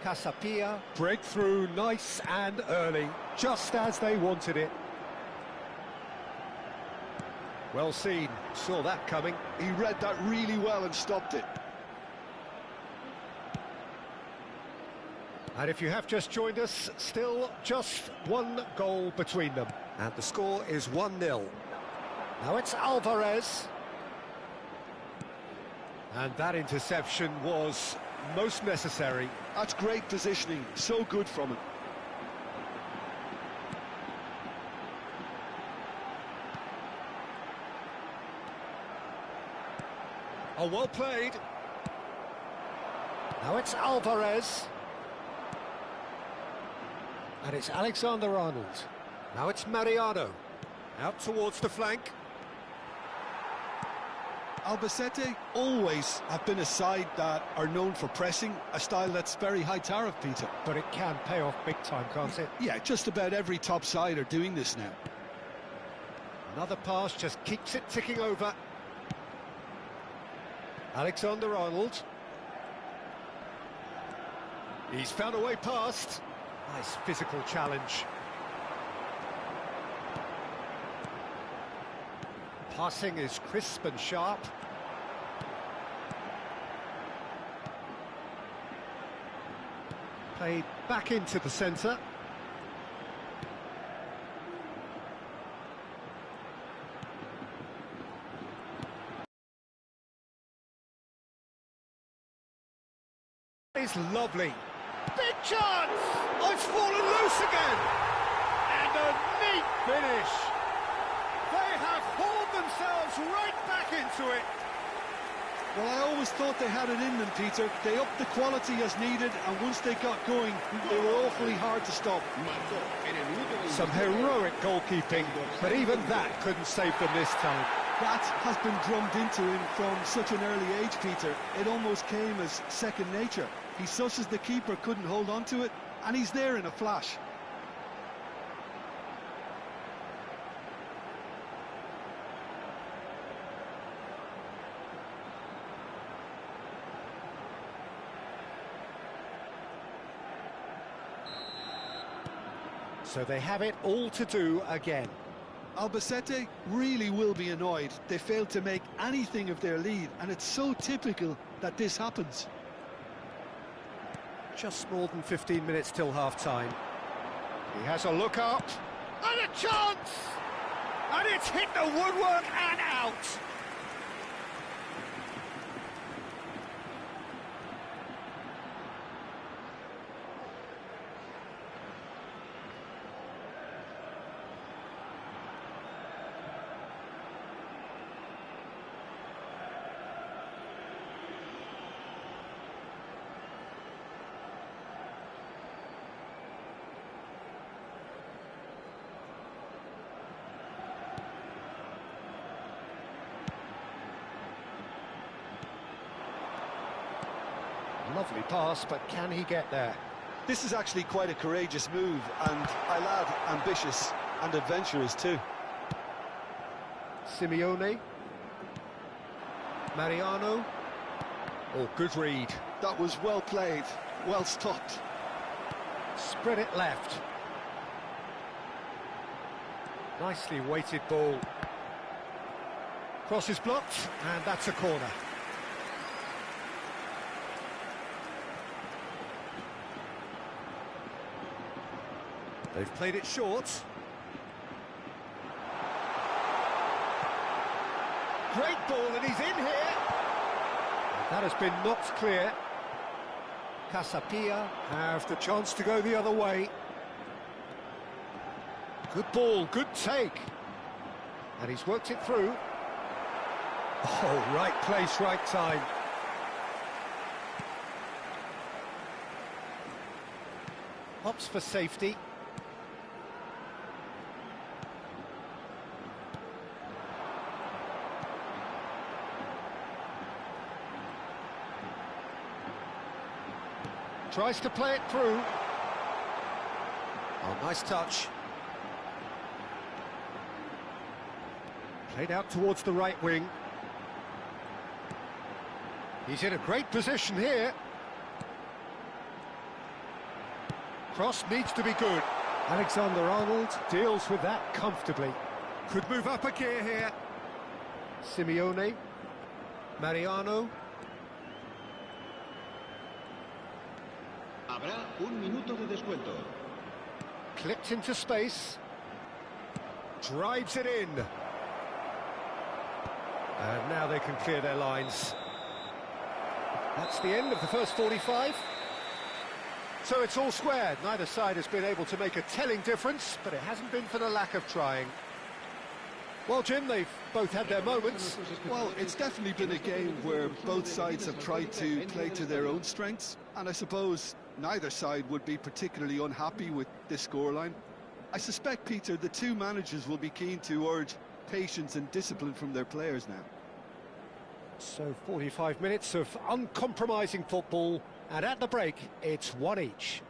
Casapia, breakthrough, nice and early, just as they wanted it. Well seen, saw that coming. He read that really well and stopped it. And if you have just joined us, still just one goal between them. And the score is 1-0. Now it's Alvarez. And that interception was most necessary. That's great positioning, so good from him. Oh, well played. Now it's Alvarez. And it's Alexander-Arnold. Now it's Mariano. Out towards the flank. Albacete always have been a side that are known for pressing, a style that's very high tariff, Peter. But it can pay off big time, can't it? Yeah, just about every top side are doing this now. Another pass just keeps it ticking over. Alexander-Arnold. He's found a way past. Nice physical challenge. Passing is crisp and sharp. Played back into the centre. It's lovely. Big chance! Oh, it's fallen loose again! And a neat finish! They have hauled themselves right back into it! Well, I always thought they had it in them, Peter. They upped the quality as needed, and once they got going, they were awfully hard to stop. Some heroic goalkeeping, but even that couldn't save them this time. That has been drummed into him from such an early age, Peter. It almost came as second nature. He susses the keeper couldn't hold on to it, and he's there in a flash. So they have it all to do again. Albacete really will be annoyed. They failed to make anything of their lead, and it's so typical that this happens. Just more than 15 minutes till half-time. He has a look up, and a chance! And it's hit the woodwork and out! Lovely pass, but can he get there? This is actually quite a courageous move, and I'll add ambitious and adventurous too. Simeone. Mariano. Oh, good read. That was well played, well stopped. Spread it left. Nicely weighted ball. Cross is blocked, and that's a corner. They've played it short. Great ball, and he's in here. That has been knocked clear. Casapia have the chance to go the other way. Good ball, good take. And he's worked it through. Oh, right place, right time. Opts for safety. Tries to play it through. Oh, nice touch. Played out towards the right wing. He's in a great position here. Cross needs to be good. Alexander-Arnold deals with that comfortably. Could move up a gear here. Simeone. Mariano. Habrá un minuto de descuento. Clipped into space. Drives it in. And now they can clear their lines. That's the end of the first 45. So it's all squared. Neither side has been able to make a telling difference, but it hasn't been for the lack of trying. Well, Jim, they've both had their moments. Well, it's definitely been a game where both sides have tried to play to their own strengths, and I suppose neither side would be particularly unhappy with this scoreline. I suspect, Peter, the two managers will be keen to urge patience and discipline from their players now. So 45 minutes of uncompromising football, and at the break, it's one each.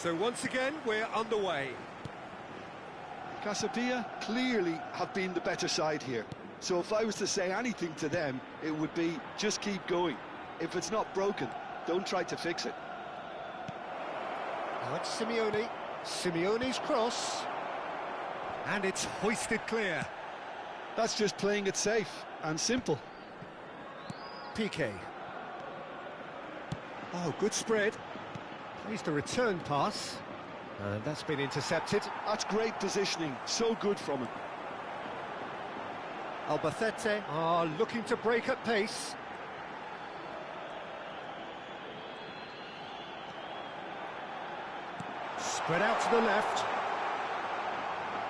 So once again, we're underway. Casabia clearly have been the better side here. So if I was to say anything to them, it would be just keep going. If it's not broken, don't try to fix it. Now it's Simeone. Simeone's cross. And it's hoisted clear. That's just playing it safe and simple. Piqué. Oh, good spread. Plays the return pass. And that's been intercepted. That's great positioning, so good from him. Albacete are looking to break at pace. Spread out to the left.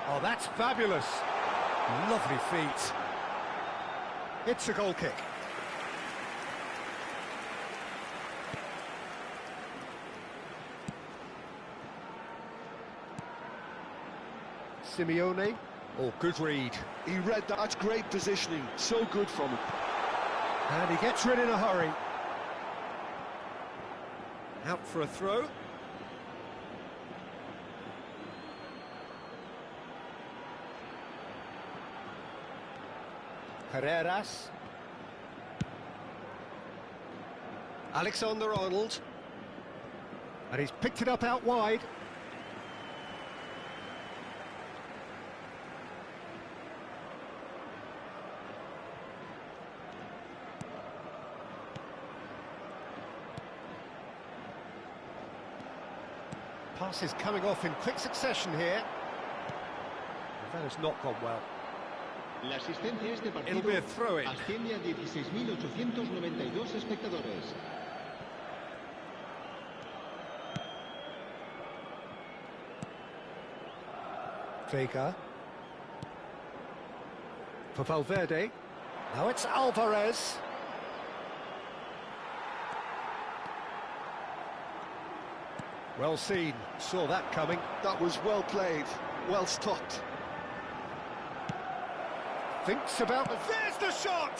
Oh, that's fabulous. Lovely feet. It's a goal kick. Simeone. Oh, good read. He read that. That's great positioning, so good from him. And he gets rid in a hurry. Out for a throw. Carreras. Alexander-Arnold. And he's picked it up out wide. Passes coming off in quick succession here. That has not gone well. La asistencia a este partido It'll be a throw-in. asciende a 16.892 espectadores. Vega. For Valverde. Now it's Alvarez. Well seen, saw that coming. That was well played, well stopped. Thinks about the... There's the shot!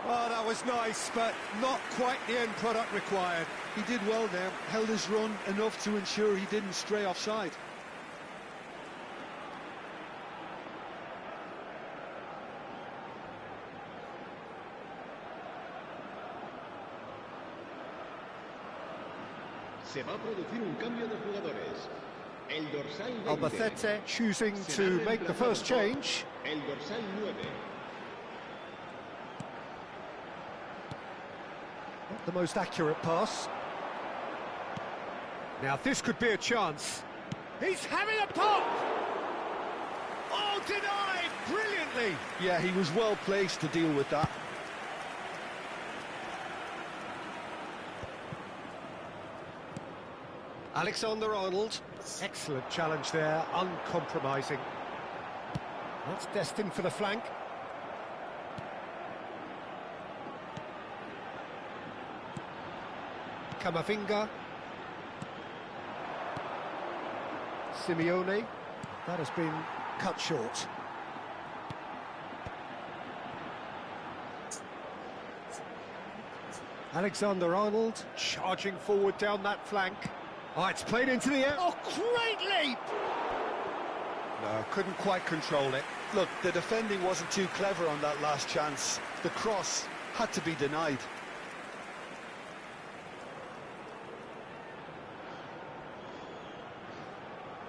Oh, that was nice, but not quite the end product required. He did well there, held his run enough to ensure he didn't stray offside. Se va a producir un cambio de jugadores. El dorsal 20. Albacete choosing to make the first change. El dorsal 9. Not the most accurate pass. Now this could be a chance. He's having a pop! Oh, denied brilliantly! Yeah, he was well placed to deal with that. Alexander-Arnold. Excellent challenge there, uncompromising. That's destined for the flank. Camavinga. Simeone. That has been cut short. Alexander-Arnold charging forward down that flank. Oh, it's played into the air. Oh, great leap! No, couldn't quite control it. Look, the defending wasn't too clever on that last chance. The cross had to be denied.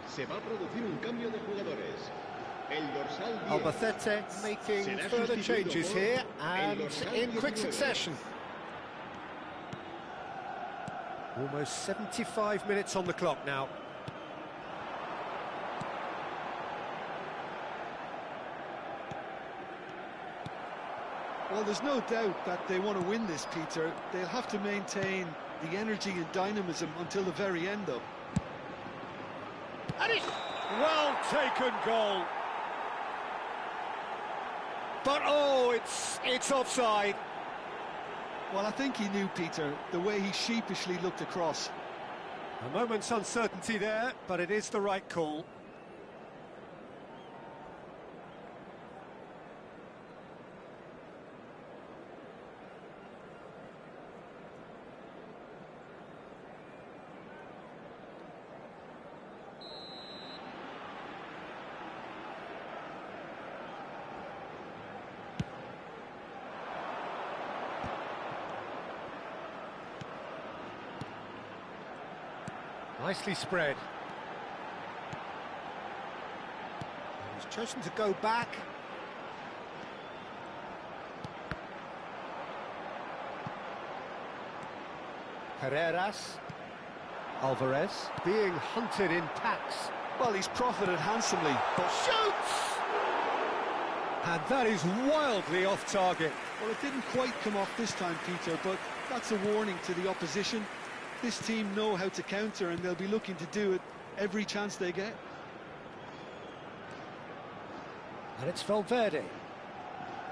Se va a producir un cambio de jugadores. El dorsal 10 Albacete making será further sustituido changes por here, el and dorsal in quick 19. succession. Almost 75 minutes on the clock now. Well, there's no doubt that they want to win this, Peter. They'll have to maintain the energy and dynamism until the very end, though. And it's well taken goal. But oh, it's offside. Well, I think he knew, Peter, the way he sheepishly looked across. A moment's uncertainty there, but it is the right call. Nicely spread. He's chosen to go back. Carreras. Alvarez being hunted in packs. Well, he's profited handsomely, but Shoots! And that is wildly off target. well, it didn't quite come off this time, Peter, but that's a warning to the opposition. This team know how to counter, and they'll be looking to do it every chance they get. And it's Valverde.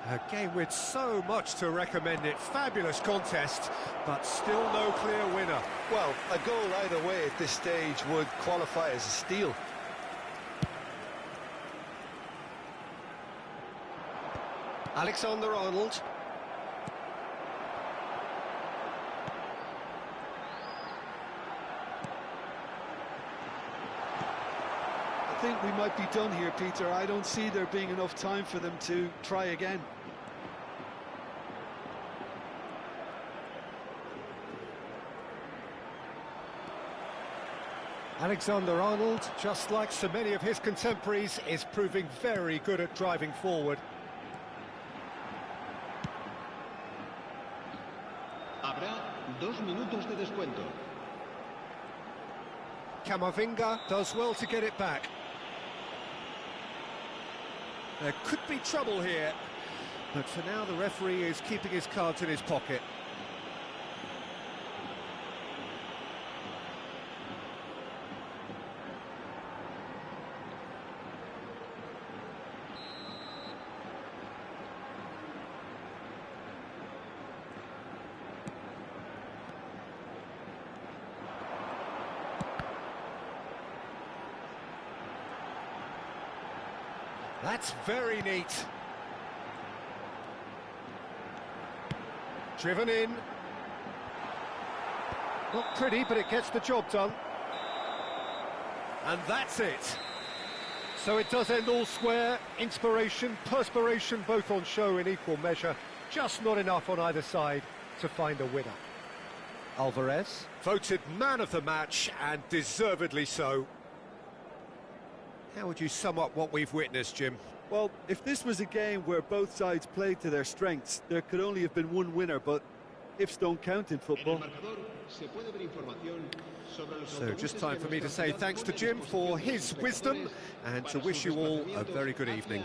A game with so much to recommend it. Fabulous contest, but still no clear winner. Well, a goal either way at this stage would qualify as a steal. Alexander-Arnold. I think we might be done here, Peter. I don't see there being enough time for them to try again. Alexander-Arnold, just like so many of his contemporaries, is proving very good at driving forward. Habrá 2 minutos de descuento. Camavinga does well to get it back. There could be trouble here, but for now the referee is keeping his cards in his pocket. That's very neat. Driven in. Not pretty, but it gets the job done. And that's it. So it does end all square. Inspiration, perspiration, both on show in equal measure. Just not enough on either side to find a winner. Alvarez, voted man of the match, and deservedly so. How would you sum up what we've witnessed, Jim? Well, if this was a game where both sides played to their strengths, there could only have been one winner, but ifs don't count in football. So just time for me to say thanks to Jim for his wisdom and to wish you all a very good evening.